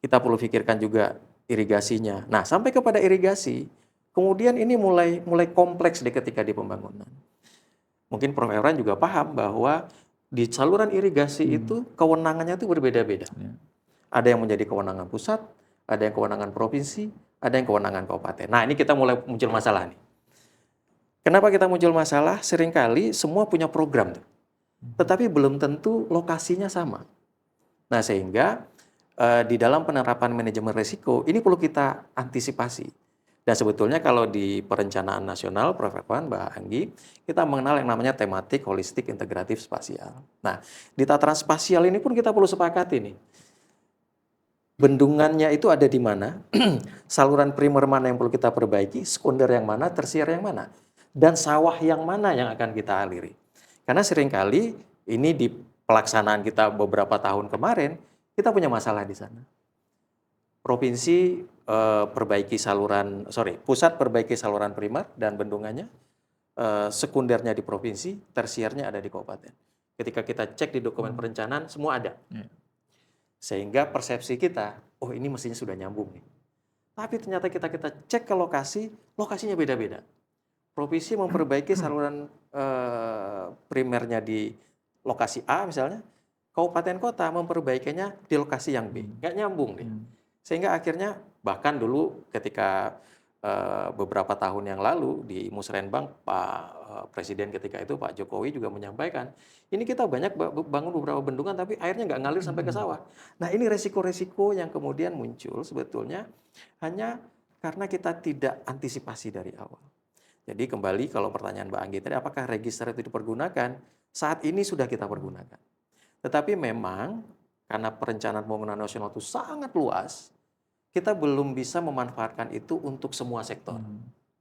Kita perlu pikirkan juga irigasinya. Nah, sampai kepada irigasi, kemudian ini mulai kompleks ketika di pembangunan. Mungkin Prof. Erwan juga paham bahwa di saluran irigasi itu kewenangannya itu berbeda-beda. Ada yang menjadi kewenangan pusat, ada yang kewenangan provinsi, ada yang kewenangan kabupaten. Nah, ini kita mulai muncul masalah nih. Kenapa kita muncul masalah? Seringkali semua punya program tuh. Tetapi belum tentu lokasinya sama. Nah, sehingga di dalam penerapan manajemen risiko, ini perlu kita antisipasi. Dan sebetulnya kalau di perencanaan nasional, Prof. Erwan, Mbak Anggi, kita mengenal yang namanya tematik, holistik, integratif, spasial. Nah, di tataran spasial ini pun kita perlu sepakati nih. Bendungannya itu ada di mana, saluran primer mana yang perlu kita perbaiki, sekunder yang mana, tersier yang mana, dan sawah yang mana yang akan kita aliri. Karena seringkali ini di pelaksanaan kita beberapa tahun kemarin, kita punya masalah di sana. Provinsi pusat perbaiki saluran primer dan bendungannya, sekundernya di provinsi, tersiernya ada di kabupaten. Ketika kita cek di dokumen perencanaan, semua ada. Sehingga persepsi kita, oh ini mestinya sudah nyambung nih. Tapi ternyata kita cek ke lokasi, lokasinya beda-beda. Provinsi memperbaiki saluran primernya di lokasi A misalnya, kabupaten kota memperbaikinya di lokasi yang B. Nggak nyambung dia. Sehingga akhirnya bahkan dulu ketika beberapa tahun yang lalu di Musrenbang, Presiden ketika itu Pak Jokowi juga menyampaikan, ini kita banyak bangun beberapa bendungan tapi airnya nggak ngalir sampai ke sawah. Nah ini resiko-resiko yang kemudian muncul sebetulnya hanya karena kita tidak antisipasi dari awal. Jadi kembali kalau pertanyaan Mbak Anggi tadi, apakah register itu dipergunakan? Saat ini sudah kita pergunakan. Tetapi memang karena perencanaan pembangunan nasional itu sangat luas, kita belum bisa memanfaatkan itu untuk semua sektor.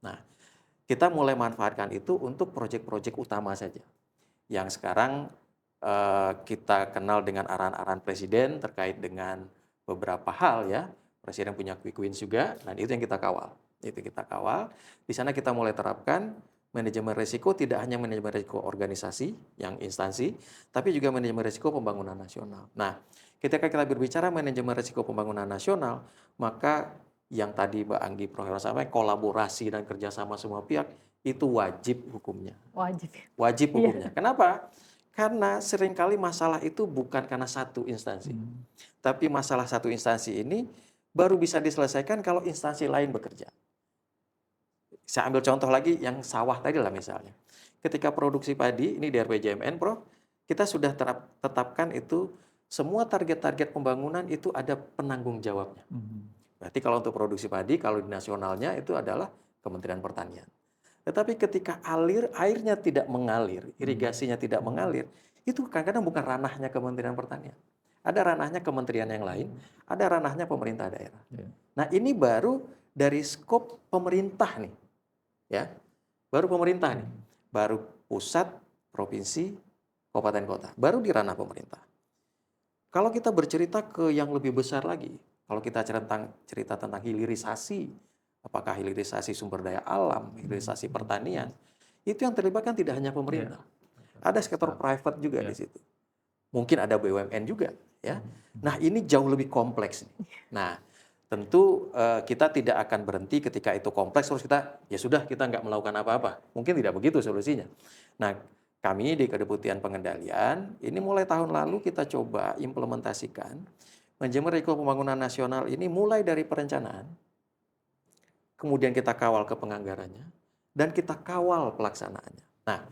Nah, kita mulai manfaatkan itu untuk proyek-proyek utama saja. Yang sekarang kita kenal dengan arahan-arahan Presiden terkait dengan beberapa hal ya. Presiden punya quick wins juga, dan itu yang kita kawal. Itu kita kawal. Di sana kita mulai terapkan manajemen risiko, tidak hanya manajemen risiko organisasi yang instansi, tapi juga manajemen risiko pembangunan nasional. Nah, ketika kita berbicara manajemen risiko pembangunan nasional, maka yang tadi Mbak Anggi Prof. sampaikan, kolaborasi dan kerjasama semua pihak, itu wajib hukumnya. Wajib. Wajib hukumnya. Kenapa? Karena seringkali masalah itu bukan karena satu instansi. Tapi masalah satu instansi ini baru bisa diselesaikan kalau instansi lain bekerja. Saya ambil contoh lagi yang sawah tadi lah misalnya. Ketika produksi padi, ini di RPJMN, Prof, kita sudah tetapkan itu semua target-target pembangunan itu ada penanggung jawabnya. Berarti kalau untuk produksi padi, kalau di nasionalnya itu adalah Kementerian Pertanian. Tetapi ketika airnya tidak mengalir, irigasinya tidak mengalir, itu kadang-kadang bukan ranahnya Kementerian Pertanian. Ada ranahnya kementerian yang lain, ada ranahnya pemerintah daerah. Nah ini baru dari skop pemerintah nih. Ya, baru pemerintah nih. Baru pusat, provinsi, kabupaten kota. Baru di ranah pemerintah. Kalau kita bercerita ke yang lebih besar lagi, kalau kita cerita tentang hilirisasi, apakah hilirisasi sumber daya alam, hilirisasi pertanian, itu yang terlibat kan tidak hanya pemerintah. Ada sektor private juga di situ. Mungkin ada BUMN juga, ya. Nah, ini jauh lebih kompleks nih. Nah, tentu kita tidak akan berhenti ketika itu kompleks terus kita ya sudah kita nggak melakukan apa-apa. Mungkin tidak begitu solusinya. Nah, kami di Kedeputian Pengendalian ini mulai tahun lalu kita coba implementasikan manajemen risiko pembangunan nasional ini mulai dari perencanaan, kemudian kita kawal ke penganggarannya, dan kita kawal pelaksanaannya. Nah,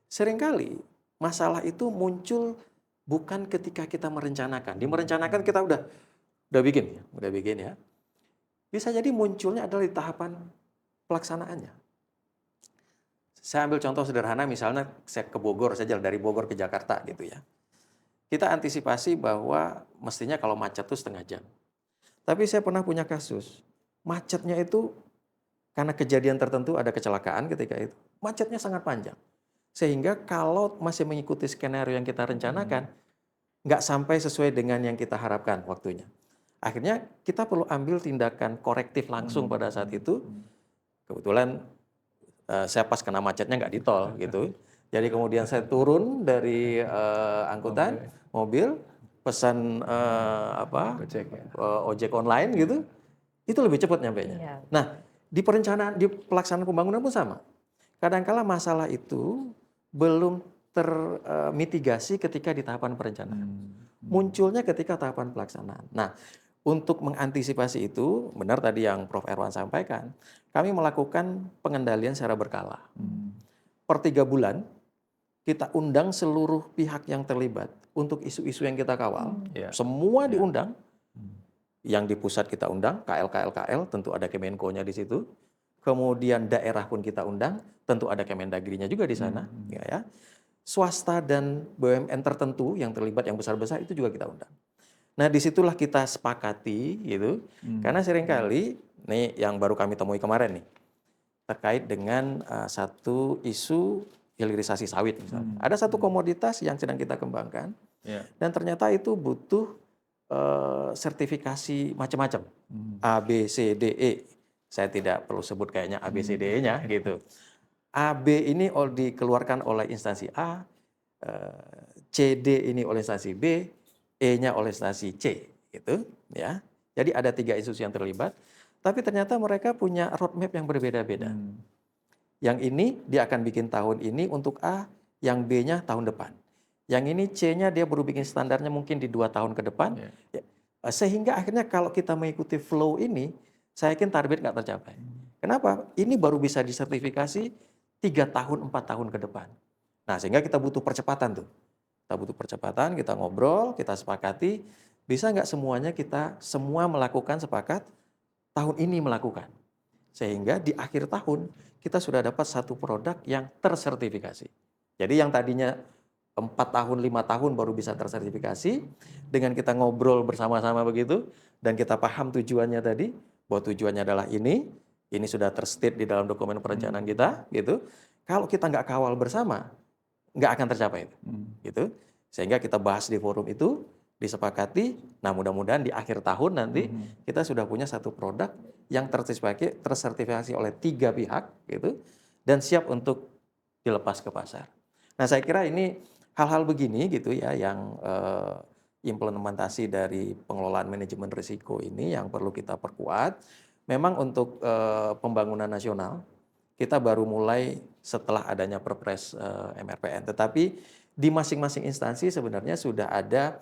seringkali masalah itu muncul bukan ketika kita merencanakan. Di merencanakan kita udah bikin ya. Bisa jadi munculnya adalah di tahapan pelaksanaannya. Saya ambil contoh sederhana, misalnya saya ke Bogor saja, dari Bogor ke Jakarta gitu ya. Kita antisipasi bahwa mestinya kalau macet itu setengah jam. Tapi saya pernah punya kasus, macetnya itu karena kejadian tertentu ada kecelakaan ketika itu, macetnya sangat panjang. Sehingga kalau masih mengikuti skenario yang kita rencanakan, nggak sampai sesuai dengan yang kita harapkan waktunya. Akhirnya kita perlu ambil tindakan korektif langsung pada saat itu. Kebetulan saya pas kena macetnya nggak di tol gitu. Jadi kemudian saya turun dari angkutan mobil, pesan ojek online gitu, itu lebih cepat nyampainya. Iya. Nah, di pelaksanaan pembangunan pun sama. Kadangkala masalah itu belum termitigasi ketika di tahapan perencanaan. Munculnya ketika tahapan pelaksanaan. Nah, untuk mengantisipasi itu, benar tadi yang Prof. Erwan sampaikan, kami melakukan pengendalian secara berkala. Per 3 bulan, kita undang seluruh pihak yang terlibat untuk isu-isu yang kita kawal. Semua diundang. Yang di pusat kita undang, KL, tentu ada Kemenko-nya di situ. Kemudian daerah pun kita undang, tentu ada Kemendagri-nya juga di sana. Ya. Swasta dan BUMN tertentu yang terlibat yang besar-besar itu juga kita undang. Nah, disitulah kita sepakati gitu, karena seringkali nih yang baru kami temui kemarin nih terkait dengan satu isu hilirisasi sawit misalnya. Ada satu komoditas yang sedang kita kembangkan dan ternyata itu butuh sertifikasi macam-macam, A, B, C, D, E. Saya tidak perlu sebut kayaknya A, B, C, D, E-nya gitu. A, B ini dikeluarkan oleh instansi A, C, D ini oleh instansi B, E-nya oleh instansi C, gitu ya. Jadi ada 3 institusi yang terlibat, tapi ternyata mereka punya roadmap yang berbeda-beda. Yang ini dia akan bikin tahun ini untuk A, yang B-nya tahun depan. Yang ini C-nya dia baru bikin standarnya mungkin di 2 tahun ke depan. Iya. Ya, sehingga akhirnya kalau kita mengikuti flow ini, saya yakin target nggak tercapai. Kenapa? Ini baru bisa disertifikasi 3 tahun, 4 tahun ke depan. Nah, sehingga kita butuh percepatan tuh. Kita butuh percepatan, kita ngobrol, kita sepakati, bisa nggak semuanya kita semua melakukan sepakat tahun ini melakukan. Sehingga di akhir tahun kita sudah dapat satu produk yang tersertifikasi. Jadi yang tadinya 4 tahun, 5 tahun baru bisa tersertifikasi, dengan kita ngobrol bersama-sama begitu, dan kita paham tujuannya tadi, bahwa tujuannya adalah ini sudah terstate di dalam dokumen perencanaan kita, gitu. Kalau kita nggak kawal bersama, nggak akan tercapai itu, gitu. Sehingga kita bahas di forum itu, disepakati. Nah, mudah-mudahan di akhir tahun nanti kita sudah punya satu produk yang tersertifikasi oleh 3 pihak, gitu, dan siap untuk dilepas ke pasar. Nah, saya kira ini hal-hal begini, gitu ya, yang implementasi dari pengelolaan manajemen risiko ini yang perlu kita perkuat. Memang untuk pembangunan nasional kita baru mulai setelah adanya Perpres MRPN. Tetapi di masing-masing instansi sebenarnya sudah ada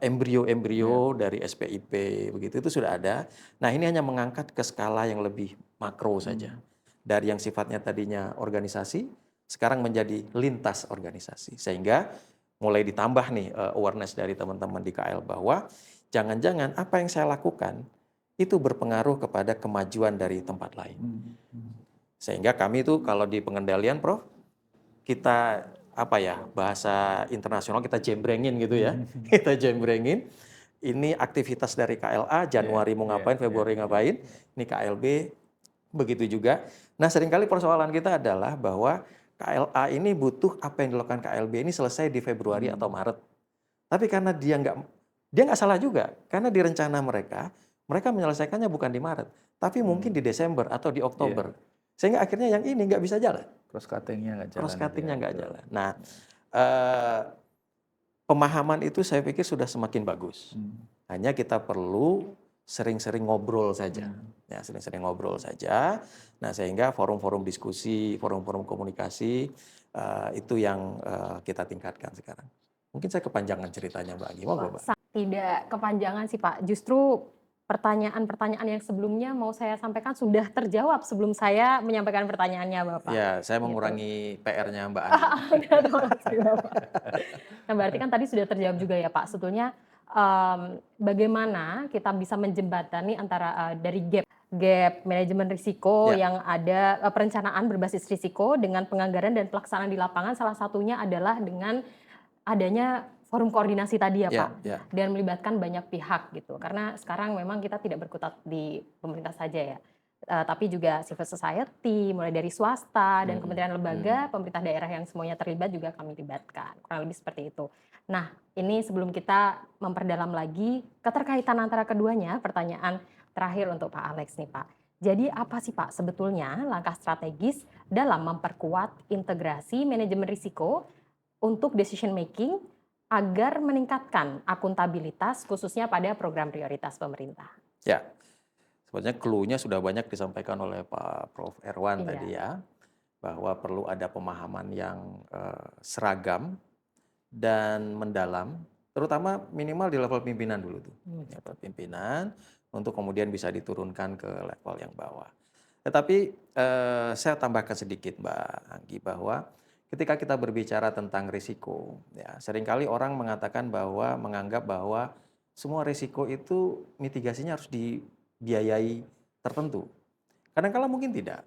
embrio-embrio dari SPIP, begitu itu sudah ada. Nah, ini hanya mengangkat ke skala yang lebih makro saja. Dari yang sifatnya tadinya organisasi, sekarang menjadi lintas organisasi. Sehingga mulai ditambah nih awareness dari teman-teman di KL bahwa jangan-jangan apa yang saya lakukan itu berpengaruh kepada kemajuan dari tempat lain. Sehingga kami itu kalau di pengendalian, Prof, kita bahasa internasional kita jembrengin gitu ya. Kita jembrengin. Ini aktivitas dari KLA, Januari mau ngapain, Februari ngapain. Ini KLB begitu juga. Nah, seringkali persoalan kita adalah bahwa KLA ini butuh apa yang dilakukan KLB ini selesai di Februari atau Maret. Tapi karena dia nggak salah juga, karena di rencana mereka menyelesaikannya bukan di Maret, tapi mungkin di Desember atau di Oktober. Sehingga akhirnya yang ini nggak bisa jalan. Cross cuttingnya nggak jalan. Cross cuttingnya nggak jalan. Nah, pemahaman itu saya pikir sudah semakin bagus. Hanya kita perlu sering-sering ngobrol saja. Ya, sering-sering ngobrol saja. Nah, sehingga forum-forum diskusi, forum-forum komunikasi itu yang kita tingkatkan sekarang. Mungkin saya kepanjangan ceritanya, Mbak Anggi. Monggo, Mbak. Tidak kepanjangan sih, Pak. Justru pertanyaan-pertanyaan yang sebelumnya mau saya sampaikan sudah terjawab sebelum saya menyampaikan pertanyaannya, Bapak. Ya, saya mengurangi PR-nya Mbak Anggi. Nah, berarti kan tadi sudah terjawab juga ya, Pak. Sebetulnya bagaimana kita bisa menjembatani antara dari gap manajemen risiko yang ada, perencanaan berbasis risiko dengan penganggaran dan pelaksanaan di lapangan, salah satunya adalah dengan adanya forum koordinasi tadi ya, Pak, dan melibatkan banyak pihak gitu. Karena sekarang memang kita tidak berkutat di pemerintah saja ya, tapi juga civil society, mulai dari swasta dan kementerian lembaga, pemerintah daerah yang semuanya terlibat juga kami libatkan. Kurang lebih seperti itu. Nah, ini sebelum kita memperdalam lagi keterkaitan antara keduanya, pertanyaan terakhir untuk Pak Alex nih, Pak. Jadi apa sih, Pak, sebetulnya langkah strategis dalam memperkuat integrasi manajemen risiko untuk decision making agar meningkatkan akuntabilitas khususnya pada program prioritas pemerintah? Ya, sebenarnya clue-nya sudah banyak disampaikan oleh Pak Prof. Erwan tadi ya, bahwa perlu ada pemahaman yang seragam dan mendalam, terutama minimal di level pimpinan dulu tuh. Level pimpinan untuk kemudian bisa diturunkan ke level yang bawah. Tetapi saya tambahkan sedikit, Mbak Anggi, bahwa ketika kita berbicara tentang risiko, ya seringkali orang menganggap bahwa semua risiko itu mitigasinya harus dibiayai tertentu. Kadang-kala mungkin tidak.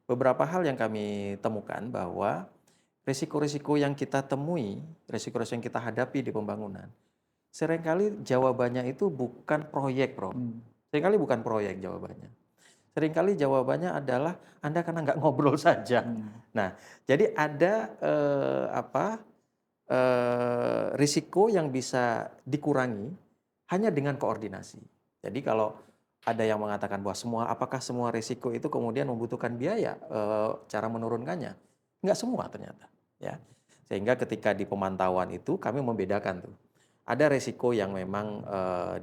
Beberapa hal yang kami temukan bahwa risiko-risiko yang kita temui, risiko-risiko yang kita hadapi di pembangunan, seringkali jawabannya itu bukan proyek, Prof. Seringkali bukan proyek jawabannya. Seringkali jawabannya adalah Anda karena nggak ngobrol saja. Nah, jadi ada risiko yang bisa dikurangi hanya dengan koordinasi. Jadi kalau ada yang mengatakan bahwa apakah semua risiko itu kemudian membutuhkan biaya cara menurunkannya? Nggak semua ternyata. Ya, sehingga ketika di pemantauan itu kami membedakan tuh. Ada risiko yang memang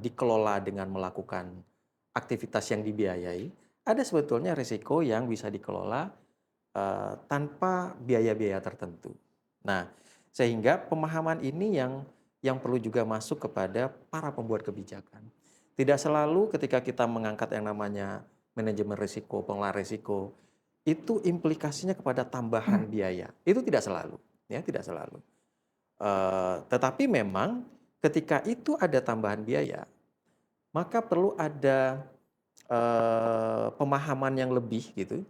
dikelola dengan melakukan aktivitas yang dibiayai. Ada sebetulnya risiko yang bisa dikelola tanpa biaya-biaya tertentu. Nah, Sehingga pemahaman ini yang perlu juga masuk kepada para pembuat kebijakan. Tidak selalu ketika kita mengangkat yang namanya manajemen risiko, pengelolaan risiko, itu implikasinya kepada tambahan biaya. Itu tidak selalu, ya tidak selalu. Tetapi memang ketika itu ada tambahan biaya, maka perlu ada pemahaman yang lebih gitu,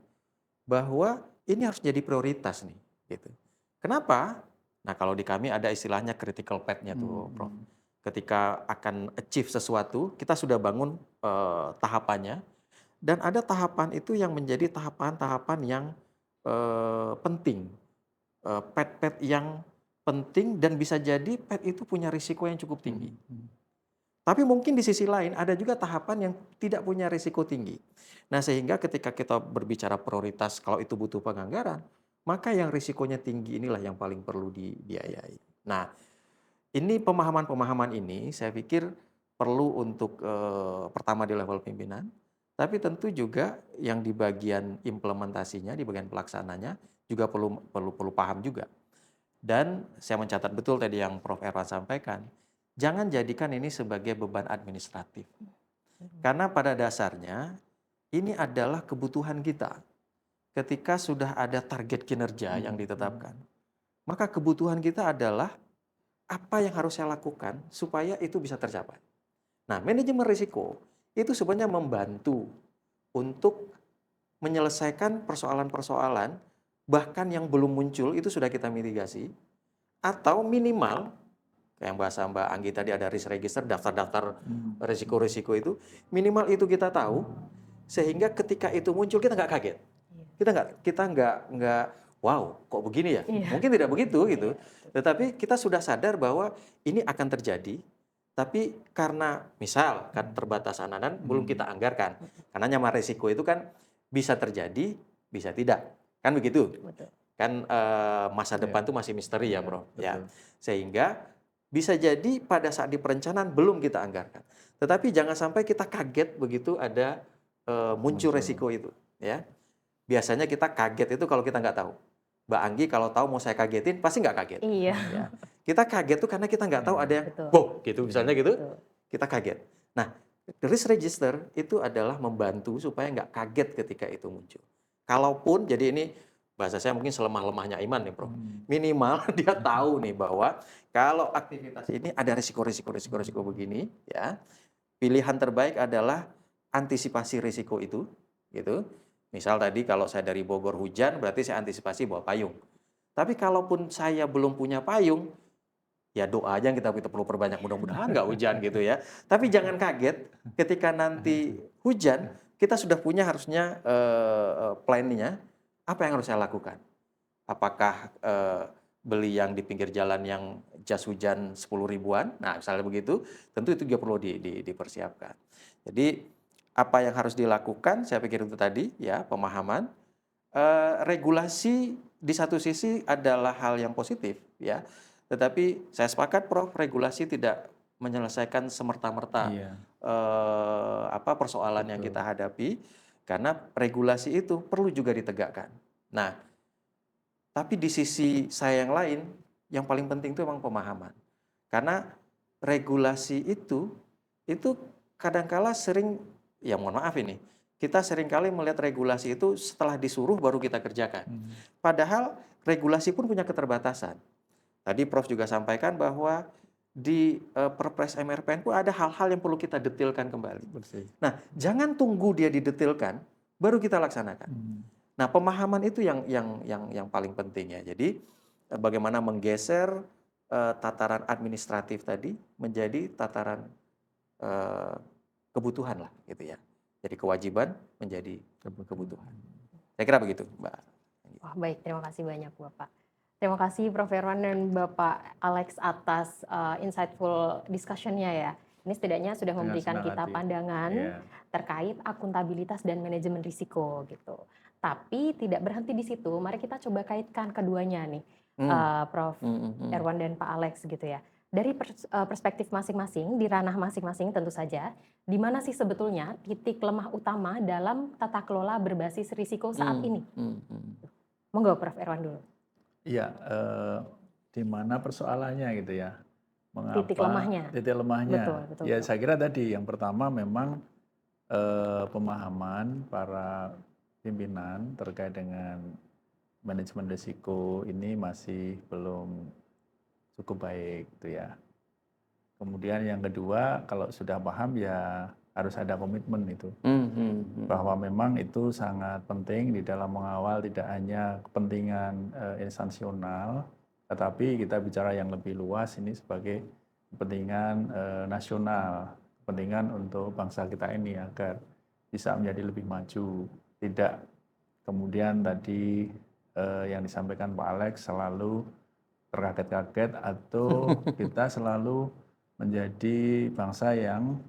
bahwa ini harus jadi prioritas nih, gitu. Kenapa? Nah, kalau di kami ada istilahnya critical path-nya tuh, Prof. Ketika akan achieve sesuatu, kita sudah bangun tahapannya, dan ada tahapan itu yang menjadi tahapan-tahapan yang penting, path-path yang penting dan bisa jadi path itu punya risiko yang cukup tinggi. Tapi mungkin di sisi lain ada juga tahapan yang tidak punya risiko tinggi. Nah, sehingga ketika kita berbicara prioritas kalau itu butuh penganggaran, maka yang risikonya tinggi inilah yang paling perlu dibiayai. Nah, ini pemahaman-pemahaman ini saya pikir perlu untuk pertama di level pimpinan, tapi tentu juga yang di bagian implementasinya, di bagian pelaksananya juga perlu paham juga. Dan saya mencatat betul tadi yang Prof. Erwan sampaikan, jangan jadikan ini sebagai beban administratif. Karena pada dasarnya ini adalah kebutuhan kita. Ketika sudah ada target kinerja yang ditetapkan, maka kebutuhan kita adalah apa yang harus saya lakukan supaya itu bisa tercapai. Nah, manajemen risiko itu sebenarnya membantu untuk menyelesaikan persoalan-persoalan bahkan yang belum muncul itu sudah kita mitigasi, atau minimal yang bahasa Mbak Anggi tadi ada risk register, daftar-daftar risiko-risiko itu, minimal itu kita tahu sehingga ketika itu muncul kita nggak kaget, kita nggak wow kok begini ya, mungkin tidak begitu gitu, tetapi kita sudah sadar bahwa ini akan terjadi, tapi karena misal kan terbatasan anggaran belum kita anggarkan, karena nyaman risiko itu kan bisa terjadi, bisa tidak, kan begitu. Betul. Kan masa depan itu masih misteri ya, Bro. Ya. Sehingga bisa jadi pada saat di perencanaan belum kita anggarkan. Tetapi jangan sampai kita kaget begitu ada muncul resiko itu, ya. Biasanya kita kaget itu kalau kita nggak tahu. Mbak Anggi kalau tahu mau saya kagetin pasti nggak kaget. Iya. Ya. Kita kaget tuh karena kita nggak tahu ada yang Betul. wow gitu misalnya gitu. Betul. Kita kaget. Nah, risk register itu adalah membantu supaya nggak kaget ketika itu muncul. Kalaupun jadi ini bahasa saya mungkin selemah-lemahnya iman nih, Prof. Minimal dia tahu nih bahwa kalau aktivitas ini ada risiko begini, ya. Pilihan terbaik adalah antisipasi risiko itu, gitu. Misal tadi kalau saya dari Bogor hujan, berarti saya antisipasi bawa payung. Tapi kalaupun saya belum punya payung, ya doa aja yang kita perlu perbanyak, mudah-mudahan nggak hujan gitu ya. Tapi jangan kaget ketika nanti hujan, kita sudah punya harusnya plan-nya, apa yang harus saya lakukan? Apakah beli yang di pinggir jalan yang jas hujan 10 ribuan? Nah, misalnya begitu, tentu itu juga perlu dipersiapkan. Jadi, apa yang harus dilakukan, saya pikir itu tadi, ya, pemahaman. Regulasi di satu sisi adalah hal yang positif, ya. Tetapi saya sepakat, Prof, regulasi tidak menyelesaikan semerta-merta persoalan yang kita hadapi, karena regulasi itu perlu juga ditegakkan. Nah, tapi di sisi saya yang lain, yang paling penting itu memang pemahaman. Karena regulasi itu kadangkala sering, ya mohon maaf ini, kita seringkali melihat regulasi itu setelah disuruh baru kita kerjakan. Padahal regulasi pun punya keterbatasan. Tadi Prof juga sampaikan bahwa di Perpres MRPN pun ada hal-hal yang perlu kita detailkan kembali. Nah, jangan tunggu dia didetailkan, baru kita laksanakan. Nah, pemahaman itu yang paling penting ya. Jadi, bagaimana menggeser tataran administratif tadi menjadi tataran kebutuhan lah, gitu ya. Jadi kewajiban menjadi kebutuhan. Saya kira begitu, Mbak. Wah, baik, terima kasih banyak Bapak. Terima kasih Prof. Erwan dan Bapak Alex atas insightful discussion-nya ya. Ini setidaknya sudah memberikan kita pandangan terkait akuntabilitas dan manajemen risiko gitu. Tapi tidak berhenti di situ, mari kita coba kaitkan keduanya nih, Prof. Erwan dan Pak Alex gitu ya. Dari perspektif masing-masing, di ranah masing-masing tentu saja, di mana sih sebetulnya titik lemah utama dalam tata kelola berbasis risiko saat ini? Monggo Prof. Erwan dulu. Iya, di mana persoalannya gitu ya. Titik lemahnya. Titik lemahnya. Betul. Ya saya kira tadi yang pertama memang pemahaman para pimpinan terkait dengan manajemen risiko ini masih belum cukup baik gitu ya. Kemudian yang kedua, kalau sudah paham ya harus ada komitmen itu. Bahwa memang itu sangat penting di dalam mengawal tidak hanya kepentingan instansional, tetapi kita bicara yang lebih luas ini sebagai kepentingan nasional, kepentingan untuk bangsa kita ini agar bisa menjadi lebih maju. Tidak kemudian tadi yang disampaikan Pak Alex selalu terkaget-kaget atau kita selalu menjadi bangsa yang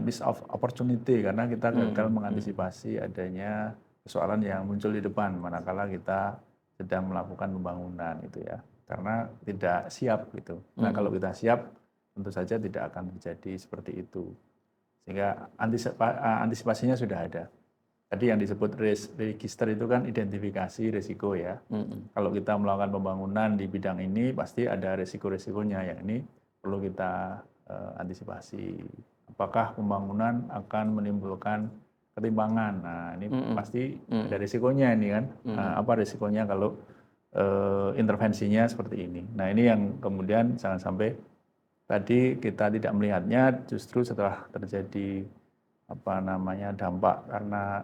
miss of opportunity karena kita gagal mengantisipasi adanya persoalan yang muncul di depan manakala kita sedang melakukan pembangunan gitu ya, karena tidak siap gitu. Nah kalau kita siap tentu saja tidak akan terjadi seperti itu, sehingga antisipasinya sudah ada. Tadi yang disebut register itu kan identifikasi risiko ya. Kalau kita melakukan pembangunan di bidang ini pasti ada risiko-risikonya yang ini perlu kita antisipasi. Apakah pembangunan akan menimbulkan ketimpangan? Nah ini pasti ada risikonya ini kan. Apa risikonya kalau intervensinya seperti ini? Nah ini yang kemudian jangan sampai tadi kita tidak melihatnya justru setelah terjadi dampak karena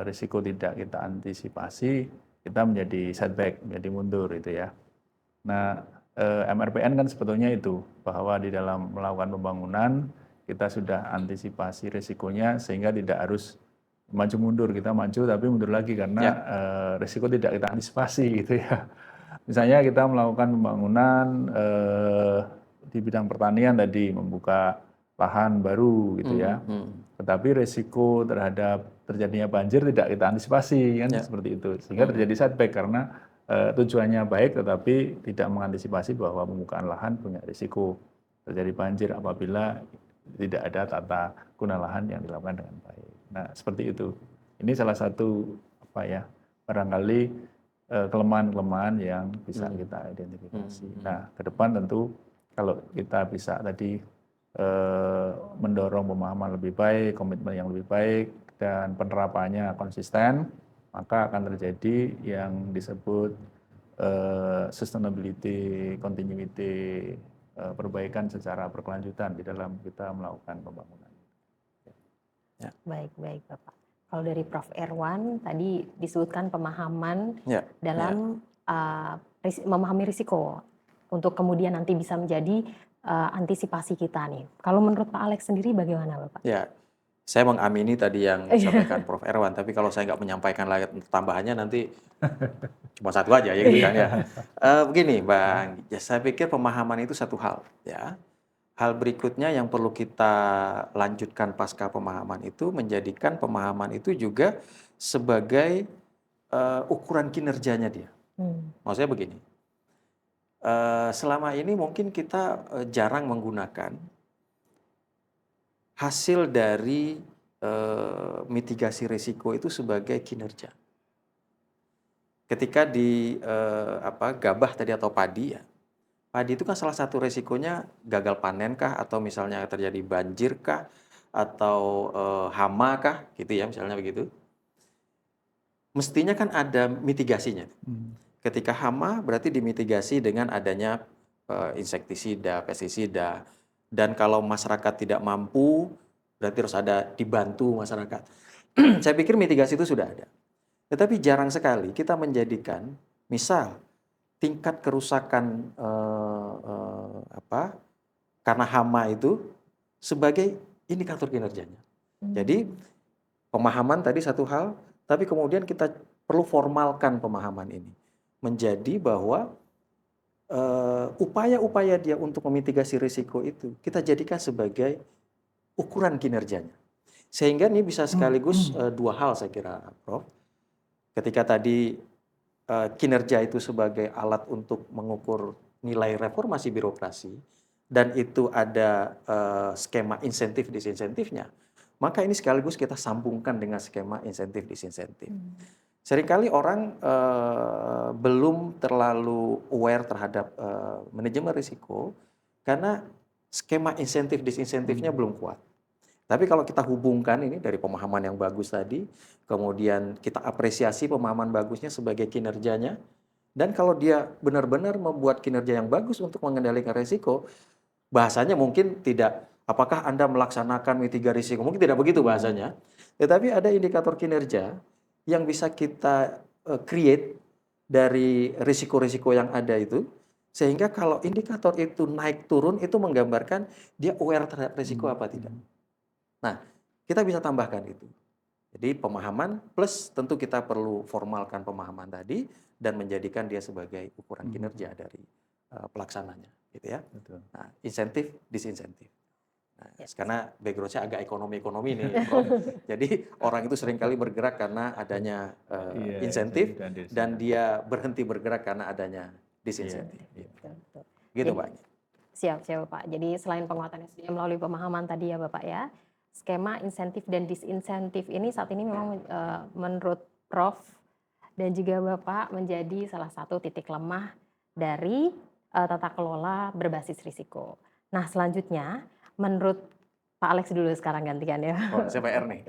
risiko tidak kita antisipasi, kita menjadi setback, menjadi mundur itu ya. Nah MRPN kan sebetulnya itu bahwa di dalam melakukan pembangunan kita sudah antisipasi risikonya sehingga tidak harus maju mundur, kita maju tapi mundur lagi karena risiko tidak kita antisipasi gitu ya. Misalnya kita melakukan pembangunan di bidang pertanian tadi, membuka lahan baru gitu ya. Tetapi risiko terhadap terjadinya banjir tidak kita antisipasi kan seperti itu. Sehingga terjadi setback karena tujuannya baik tetapi tidak mengantisipasi bahwa pembukaan lahan punya risiko terjadi banjir apabila tidak ada tata guna lahan yang dilakukan dengan baik. Nah, seperti itu. Ini salah satu barangkali kelemahan-kelemahan yang bisa kita identifikasi. Nah, ke depan tentu kalau kita bisa tadi mendorong pemahaman lebih baik, komitmen yang lebih baik, dan penerapannya konsisten, maka akan terjadi yang disebut sustainability, continuity, perbaikan secara berkelanjutan di dalam kita melakukan pembangunan. Baik Bapak. Kalau dari Prof. Erwan tadi disebutkan pemahaman dalam memahami risiko untuk kemudian nanti bisa menjadi antisipasi kita nih. Kalau menurut Pak Alex sendiri bagaimana Bapak? Ya, saya mengamini tadi yang disampaikan Prof. Erwan, tapi kalau saya nggak menyampaikan lagi tambahannya nanti cuma satu aja ya gitu kan ya. Begini Bang, ya saya pikir pemahaman itu satu hal ya. Hal berikutnya yang perlu kita lanjutkan pasca pemahaman itu menjadikan pemahaman itu juga sebagai ukuran kinerjanya dia. Maksudnya begini, selama ini mungkin kita jarang menggunakan hasil dari mitigasi risiko itu sebagai kinerja. Ketika di gabah tadi atau padi ya, padi itu kan salah satu resikonya gagal panen kah, atau misalnya terjadi banjir kah, atau hama kah, gitu ya misalnya begitu. Mestinya kan ada mitigasinya. Ketika hama berarti dimitigasi dengan adanya insektisida, pestisida. Dan kalau masyarakat tidak mampu, berarti harus ada dibantu masyarakat. Saya pikir mitigasi itu sudah ada. Tetapi jarang sekali kita menjadikan, misal tingkat kerusakan karena hama itu sebagai indikator kinerjanya. Jadi pemahaman tadi satu hal, tapi kemudian kita perlu formalkan pemahaman ini menjadi bahwa upaya-upaya dia untuk memitigasi risiko itu kita jadikan sebagai ukuran kinerjanya. Sehingga ini bisa sekaligus dua hal saya kira, Prof. Ketika tadi kinerja itu sebagai alat untuk mengukur nilai reformasi birokrasi dan itu ada skema insentif disinsentifnya, maka ini sekaligus kita sambungkan dengan skema insentif disinsentif. Seringkali orang belum terlalu aware terhadap manajemen risiko karena skema insentif disinsentifnya belum kuat. Tapi kalau kita hubungkan ini dari pemahaman yang bagus tadi, kemudian kita apresiasi pemahaman bagusnya sebagai kinerjanya, dan kalau dia benar-benar membuat kinerja yang bagus untuk mengendalikan risiko, bahasanya mungkin tidak, apakah Anda melaksanakan mitigasi risiko, mungkin tidak begitu bahasanya, tetapi ada indikator kinerja yang bisa kita create dari risiko-risiko yang ada itu, sehingga kalau indikator itu naik turun, itu menggambarkan dia aware terhadap risiko apa tidak. Nah, kita bisa tambahkan itu. Jadi pemahaman plus tentu kita perlu formalkan pemahaman tadi dan menjadikan dia sebagai ukuran kinerja dari pelaksananya, gitu ya. Betul. Nah, insentif, disinsentif. Nah, karena background-nya agak ekonomi-ekonomi nih, Prof. Jadi orang itu seringkali bergerak karena adanya insentif dan dia berhenti bergerak karena adanya disinsentif. Gitu, Pak. Siap, Pak. Jadi selain penguatan SDM melalui pemahaman tadi ya Bapak ya, skema insentif dan disinsentif ini saat ini memang menurut Prof dan juga Bapak menjadi salah satu titik lemah dari tata kelola berbasis risiko. Nah, selanjutnya menurut Pak Alex dulu sekarang gantian ya. Oh, saya PR nih.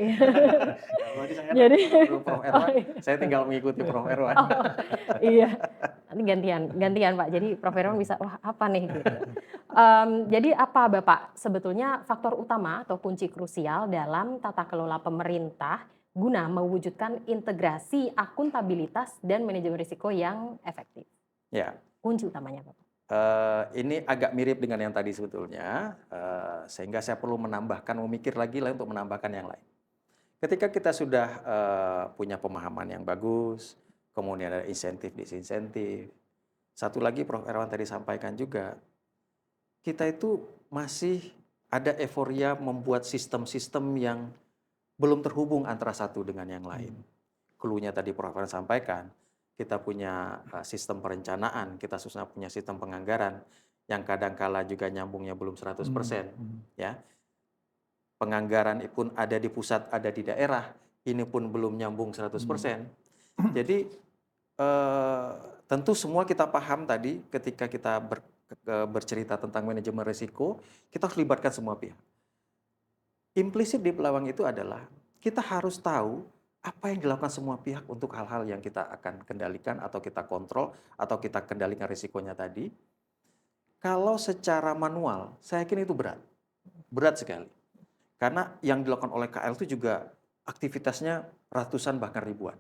Jadi Prof Erwan, saya tinggal mengikuti Prof Erwan. Iya, nanti gantian Pak. Jadi Prof Erwan bisa, wah apa nih gitu. Jadi apa Bapak sebetulnya faktor utama atau kunci krusial dalam tata kelola pemerintah guna mewujudkan integrasi akuntabilitas dan manajemen risiko yang efektif? Ya. Kunci utamanya Bapak. Ini agak mirip dengan yang tadi sebetulnya, sehingga saya perlu memikir lagi lah untuk menambahkan yang lain. Ketika kita sudah punya pemahaman yang bagus, kemudian ada insentif, disinsentif. Satu lagi Prof Erwan tadi sampaikan juga, kita itu masih ada euforia membuat sistem-sistem yang belum terhubung antara satu dengan yang lain. Cluenya tadi Prof Erwan sampaikan, kita punya sistem perencanaan, kita susah punya sistem penganggaran yang kadangkala juga nyambungnya belum 100%. Ya. Penganggaran pun ada di pusat, ada di daerah, ini pun belum nyambung 100%. Jadi tentu semua kita paham tadi ketika kita bercerita tentang manajemen risiko, kita harus libatkan semua pihak. Implisit di pelawang itu adalah kita harus tahu apa yang dilakukan semua pihak untuk hal-hal yang kita akan kendalikan atau kita kontrol atau kita kendalikan risikonya tadi. Kalau secara manual, saya yakin itu berat sekali. Karena yang dilakukan oleh KL itu juga aktivitasnya ratusan bahkan ribuan.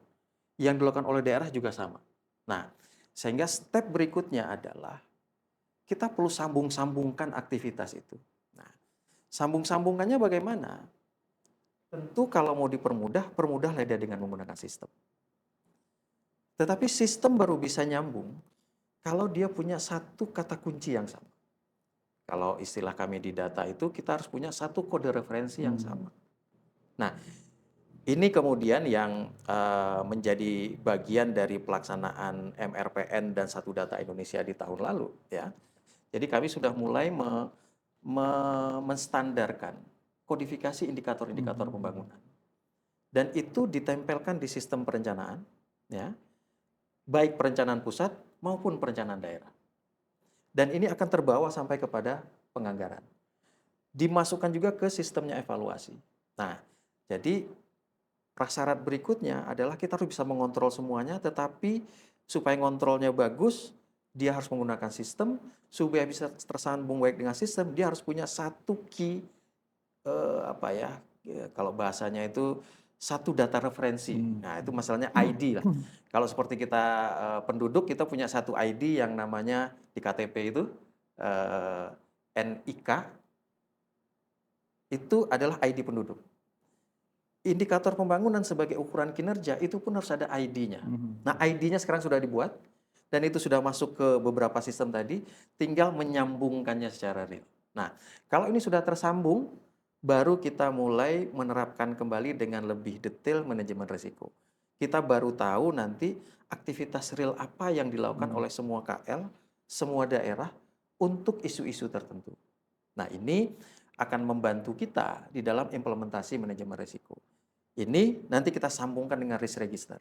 Yang dilakukan oleh daerah juga sama. Nah, sehingga step berikutnya adalah kita perlu sambung-sambungkan aktivitas itu. Nah, sambung-sambungkannya bagaimana? Tentu kalau mau dipermudah, permudahlah dia dengan menggunakan sistem. Tetapi sistem baru bisa nyambung kalau dia punya satu kata kunci yang sama. Kalau istilah kami di data itu, kita harus punya satu kode referensi yang sama. Nah, ini kemudian yang menjadi bagian dari pelaksanaan MRPN dan Satu Data Indonesia di tahun lalu. Ya. Jadi kami sudah mulai menstandarkan kodifikasi indikator-indikator pembangunan. Dan itu ditempelkan di sistem perencanaan, ya, baik perencanaan pusat maupun perencanaan daerah. Dan ini akan terbawa sampai kepada penganggaran. Dimasukkan juga ke sistemnya evaluasi. Nah, jadi prasyarat berikutnya adalah kita harus bisa mengontrol semuanya, tetapi supaya ngontrolnya bagus, dia harus menggunakan sistem, supaya bisa tersambung baik dengan sistem, dia harus punya satu key, kalau bahasanya itu satu data referensi. Nah, itu masalahnya ID lah. Kalau seperti kita penduduk, kita punya satu ID yang namanya di KTP itu NIK, itu adalah ID penduduk. Indikator pembangunan sebagai ukuran kinerja itu pun harus ada ID-nya. Nah, ID-nya sekarang sudah dibuat dan itu sudah masuk ke beberapa sistem tadi, tinggal menyambungkannya secara real. Nah, kalau ini sudah tersambung, baru kita mulai menerapkan kembali dengan lebih detail manajemen risiko. Kita baru tahu nanti aktivitas real apa yang dilakukan oleh semua KL, semua daerah untuk isu-isu tertentu. Nah, ini akan membantu kita di dalam implementasi manajemen risiko. Ini nanti kita sambungkan dengan risk register.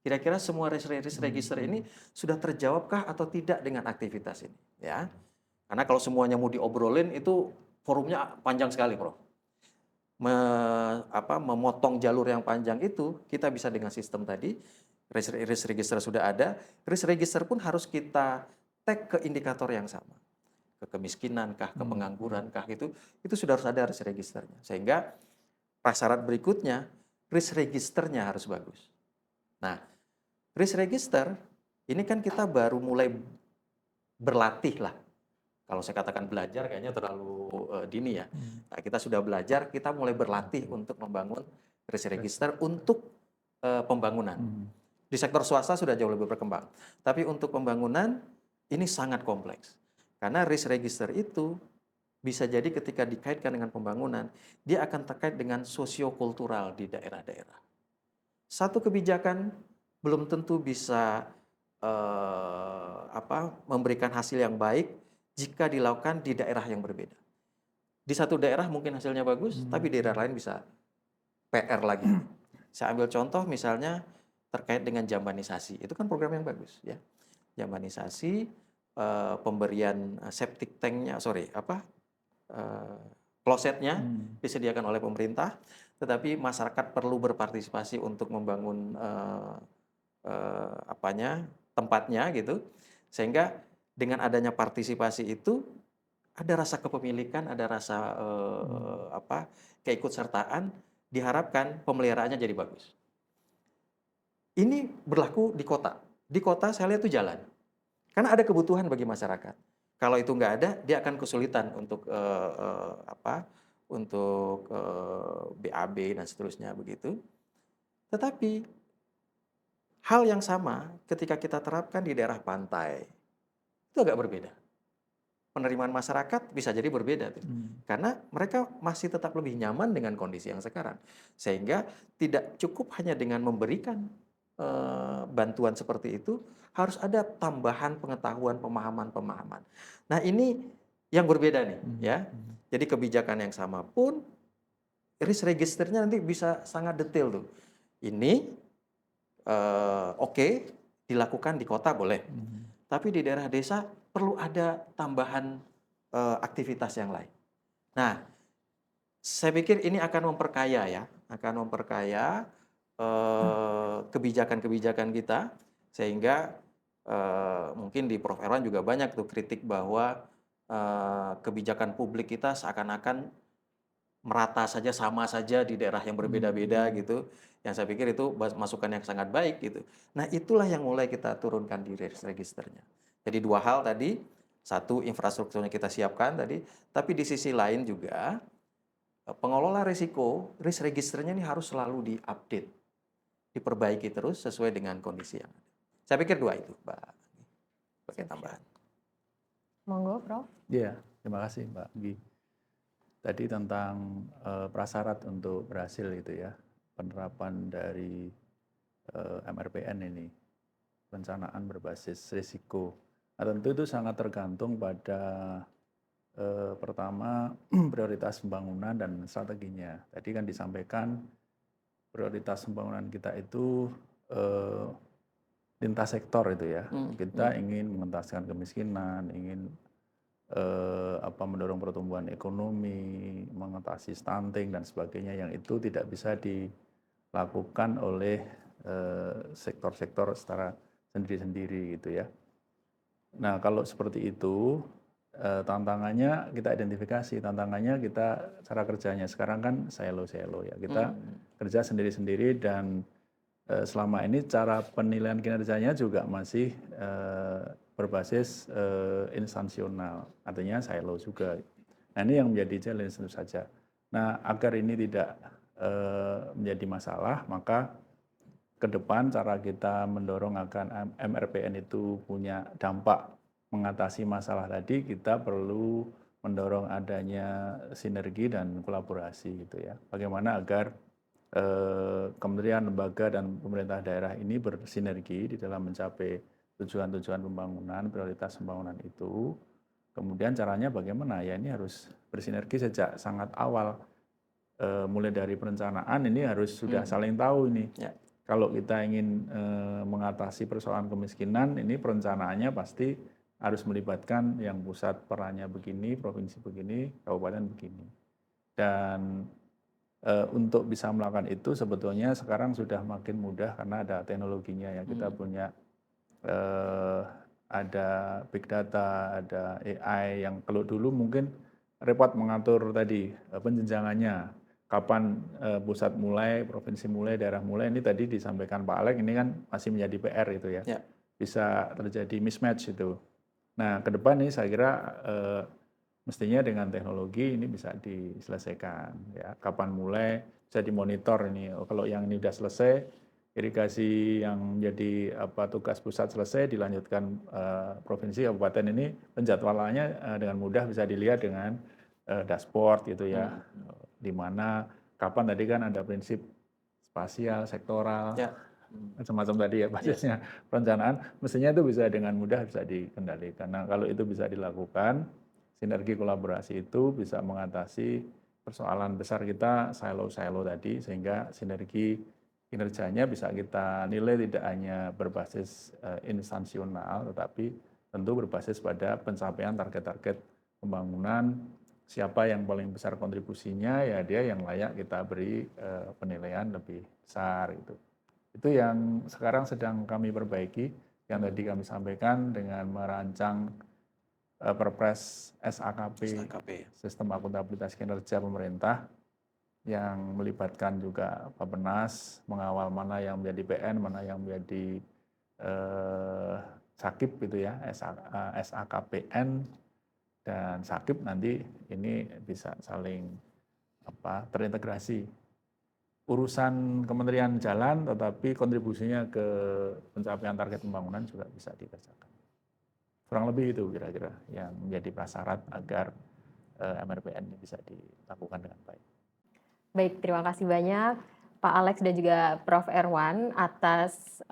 Kira-kira semua risk register ini sudah terjawabkah atau tidak dengan aktivitas ini, ya? Karena kalau semuanya mau diobrolin itu forumnya panjang sekali, Prof. Memotong jalur yang panjang itu kita bisa dengan sistem tadi, risk register sudah ada, risk register pun harus kita tag ke indikator yang sama, ke kemiskinan kah, ke pengangguran kah, itu sudah harus ada risk registernya. Sehingga prasyarat berikutnya risk registernya harus bagus. Nah, risk register ini kan kita baru mulai berlatih lah. Kalau saya katakan belajar kayaknya terlalu dini ya. Nah, kita sudah belajar, kita mulai berlatih untuk membangun risk register untuk pembangunan. Di sektor swasta sudah jauh lebih berkembang. Tapi untuk pembangunan ini sangat kompleks. Karena risk register itu bisa jadi ketika dikaitkan dengan pembangunan, dia akan terkait dengan sosiokultural di daerah-daerah. Satu kebijakan belum tentu bisa memberikan hasil yang baik jika dilakukan di daerah yang berbeda. Di satu daerah mungkin hasilnya bagus, tapi di daerah lain bisa PR lagi. Saya ambil contoh misalnya terkait dengan jambanisasi. Itu kan program yang bagus, ya. Jambanisasi, pemberian septic tanknya, klosetnya disediakan oleh pemerintah, tetapi masyarakat perlu berpartisipasi untuk membangun tempatnya gitu, sehingga dengan adanya partisipasi itu ada rasa kepemilikan, ada rasa keikutsertaan, diharapkan pemeliharaannya jadi bagus. Ini berlaku di kota. Di kota saya lihat itu jalan, karena ada kebutuhan bagi masyarakat. Kalau itu nggak ada, dia akan kesulitan untuk BAB dan seterusnya begitu. Tetapi hal yang sama ketika kita terapkan di daerah pantai, itu agak berbeda. Penerimaan masyarakat bisa jadi berbeda tuh. Karena mereka masih tetap lebih nyaman dengan kondisi yang sekarang. Sehingga tidak cukup hanya dengan memberikan bantuan seperti itu, harus ada tambahan pengetahuan, pemahaman. Nah, ini yang berbeda nih, ya. Jadi kebijakan yang sama pun risk registernya nanti bisa sangat detail tuh. Ini oke, dilakukan di kota boleh. Tapi di daerah desa perlu ada tambahan aktivitas yang lain. Nah, saya pikir ini akan memperkaya kebijakan-kebijakan kita, sehingga mungkin di Prof. Erwan juga banyak tuh kritik bahwa kebijakan publik kita seakan-akan merata saja, sama saja di daerah yang berbeda-beda gitu. Yang saya pikir itu masukan yang sangat baik gitu. Nah, itulah yang mulai kita turunkan di risk registernya. Jadi dua hal tadi, satu infrastrukturnya kita siapkan tadi, tapi di sisi lain juga pengelola risiko, risk registernya ini harus selalu diupdate, diperbaiki terus sesuai dengan kondisi yang ada. Saya pikir dua itu, Mbak, sebagai tambahan. Monggo, Prof. Iya, terima kasih Mbak Gi. Tadi tentang prasyarat untuk berhasil gitu ya, penerapan dari MRPN ini, perencanaan berbasis risiko. Nah, tentu itu sangat tergantung pada pertama prioritas pembangunan dan strateginya. Tadi kan disampaikan prioritas pembangunan kita itu lintas sektor itu ya. Kita ingin mengentaskan kemiskinan, ingin mendorong pertumbuhan ekonomi, mengatasi stunting dan sebagainya, yang itu tidak bisa dilakukan oleh sektor-sektor secara sendiri-sendiri gitu ya. Nah, kalau seperti itu tantangannya kita identifikasi, tantangannya kita cara kerjanya sekarang kan silo ya, kita kerja sendiri-sendiri, dan selama ini cara penilaian kinerjanya juga masih berbasis instansional, artinya silo juga. Nah, ini yang menjadi challenge tentu saja. Nah, agar ini tidak menjadi masalah, maka ke depan cara kita mendorong agar MRPN itu punya dampak mengatasi masalah tadi, kita perlu mendorong adanya sinergi dan kolaborasi gitu ya. Bagaimana agar kementerian, lembaga, dan pemerintah daerah ini bersinergi di dalam mencapai tujuan-tujuan pembangunan, prioritas pembangunan itu. Kemudian caranya bagaimana? Ya ini harus bersinergi sejak sangat awal. Mulai dari perencanaan ini harus sudah saling tahu ini. kalau kita ingin mengatasi persoalan kemiskinan, ini perencanaannya pasti harus melibatkan yang pusat perannya begini, provinsi begini, kabupaten begini. Dan untuk bisa melakukan itu sebetulnya sekarang sudah makin mudah karena ada teknologinya ya. Kita punya ada big data, ada AI yang kalau dulu mungkin repot mengatur tadi penjenjangannya. Kapan pusat mulai, provinsi mulai, daerah mulai, ini tadi disampaikan Pak Alex, ini kan masih menjadi PR itu ya. Ya. Bisa terjadi mismatch itu. Nah, ke depan ini saya kira mestinya dengan teknologi ini bisa diselesaikan ya. Kapan mulai bisa dimonitor ini. Oh, kalau yang ini sudah selesai, irigasi yang menjadi tugas pusat selesai, dilanjutkan provinsi kabupaten, ini penjadwalannya dengan mudah bisa dilihat dengan dashboard gitu ya. Di mana kapan tadi kan ada prinsip spasial, sektoral, macam-macam tadi ya basisnya perencanaan, mestinya itu bisa dengan mudah bisa dikendalikan. Nah, kalau itu bisa dilakukan, sinergi kolaborasi itu bisa mengatasi persoalan besar kita, silo-silo tadi, sehingga sinergi kinerjanya bisa kita nilai tidak hanya berbasis instansional, tetapi tentu berbasis pada pencapaian target-target pembangunan. Siapa yang paling besar kontribusinya, ya dia yang layak kita beri penilaian lebih besar gitu. Itu yang sekarang sedang kami perbaiki, yang tadi kami sampaikan dengan merancang Perpres SAKP, Sistem Akuntabilitas Kinerja Pemerintah, yang melibatkan juga Bappenas, mengawal mana yang menjadi PN, mana yang menjadi Sakip gitu ya, SAKPN, dan Sakip nanti ini bisa saling terintegrasi. Urusan Kementerian Jalan, tetapi kontribusinya ke pencapaian target pembangunan juga bisa dikerjakan. Kurang lebih itu kira-kira yang menjadi prasyarat agar MRPN ini bisa dilakukan dengan baik. Baik, terima kasih banyak Pak Alex dan juga Prof. Erwan atas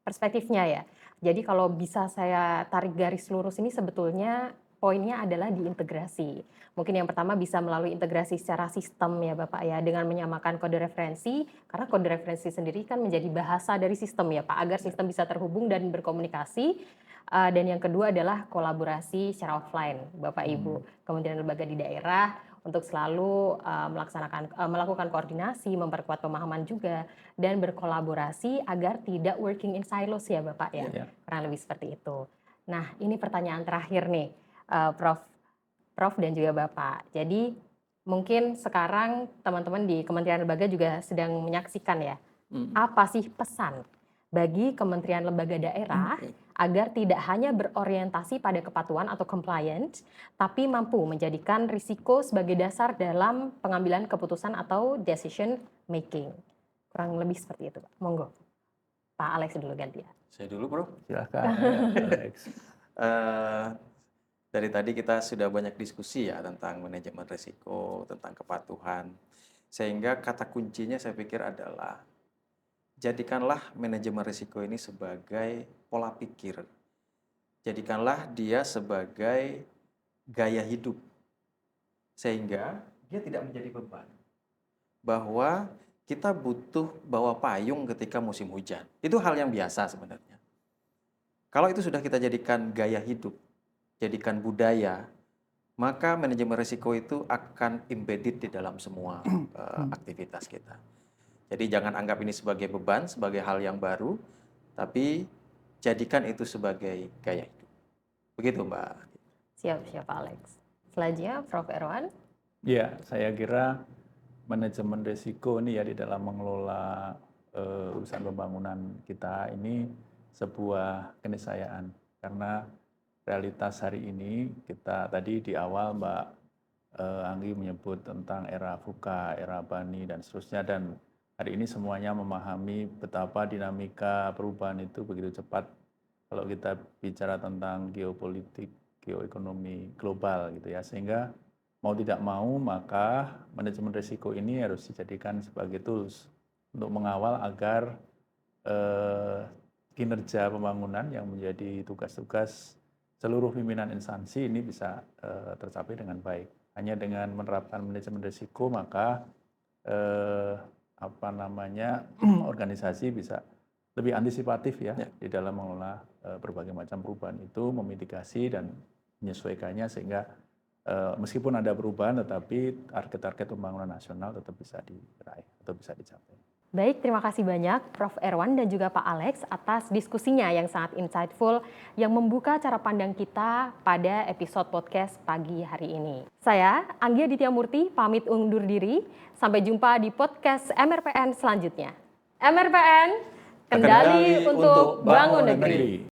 perspektifnya ya. Jadi kalau bisa saya tarik garis lurus ini sebetulnya poinnya adalah di integrasi. Mungkin yang pertama bisa melalui integrasi secara sistem ya Bapak ya, dengan menyamakan kode referensi, karena kode referensi sendiri kan menjadi bahasa dari sistem ya Pak, agar sistem bisa terhubung dan berkomunikasi. Dan yang kedua adalah kolaborasi secara offline Bapak Ibu, kemudian lembaga di daerah untuk selalu melakukan koordinasi, memperkuat pemahaman juga, dan berkolaborasi agar tidak working in silos ya Bapak ya, kurang lebih seperti itu. Nah, ini pertanyaan terakhir nih, Prof dan juga Bapak. Jadi mungkin sekarang teman-teman di Kementerian Lembaga juga sedang menyaksikan ya, apa sih pesan bagi Kementerian Lembaga Daerah agar tidak hanya berorientasi pada kepatuhan atau compliance, tapi mampu menjadikan risiko sebagai dasar dalam pengambilan keputusan atau decision making. Kurang lebih seperti itu, Pak. Monggo. Pak Alex dulu gantian. Saya dulu, Bro. Silakan, Alex. Dari tadi kita sudah banyak diskusi ya tentang manajemen risiko, tentang kepatuhan. Sehingga kata kuncinya saya pikir adalah jadikanlah manajemen risiko ini sebagai pola pikir. Jadikanlah dia sebagai gaya hidup. Sehingga dia tidak menjadi beban. Bahwa kita butuh bawa payung ketika musim hujan. Itu hal yang biasa sebenarnya. Kalau itu sudah kita jadikan gaya hidup, jadikan budaya, maka manajemen risiko itu akan embedded di dalam semua aktivitas kita. Jadi jangan anggap ini sebagai beban, sebagai hal yang baru, tapi jadikan itu sebagai gaya hidup. Begitu, Mbak. Siap, Pak Alex. Selanjutnya, Prof. Erwan. Ya, saya kira manajemen risiko ini ya di dalam mengelola urusan pembangunan kita ini sebuah keniscayaan, karena realitas hari ini kita tadi di awal Mbak Anggi menyebut tentang era VUCA, era BANI dan seterusnya, dan hari ini semuanya memahami betapa dinamika perubahan itu begitu cepat kalau kita bicara tentang geopolitik, geoekonomi global gitu ya, sehingga mau tidak mau maka manajemen risiko ini harus dijadikan sebagai tools untuk mengawal agar kinerja pembangunan yang menjadi tugas-tugas seluruh pimpinan instansi ini bisa tercapai dengan baik. Hanya dengan menerapkan manajemen risiko maka organisasi bisa lebih antisipatif ya di dalam mengelola berbagai macam perubahan itu, memitigasi dan menyesuaikannya sehingga meskipun ada perubahan tetapi target-target pembangunan nasional tetap bisa diraih atau bisa dicapai. Baik, terima kasih banyak Prof. Erwan dan juga Pak Alex atas diskusinya yang sangat insightful yang membuka cara pandang kita pada episode podcast pagi hari ini. Saya, Anggia Ditya Murti, pamit undur diri. Sampai jumpa di podcast MRPN selanjutnya. MRPN, kendali untuk bangun negeri.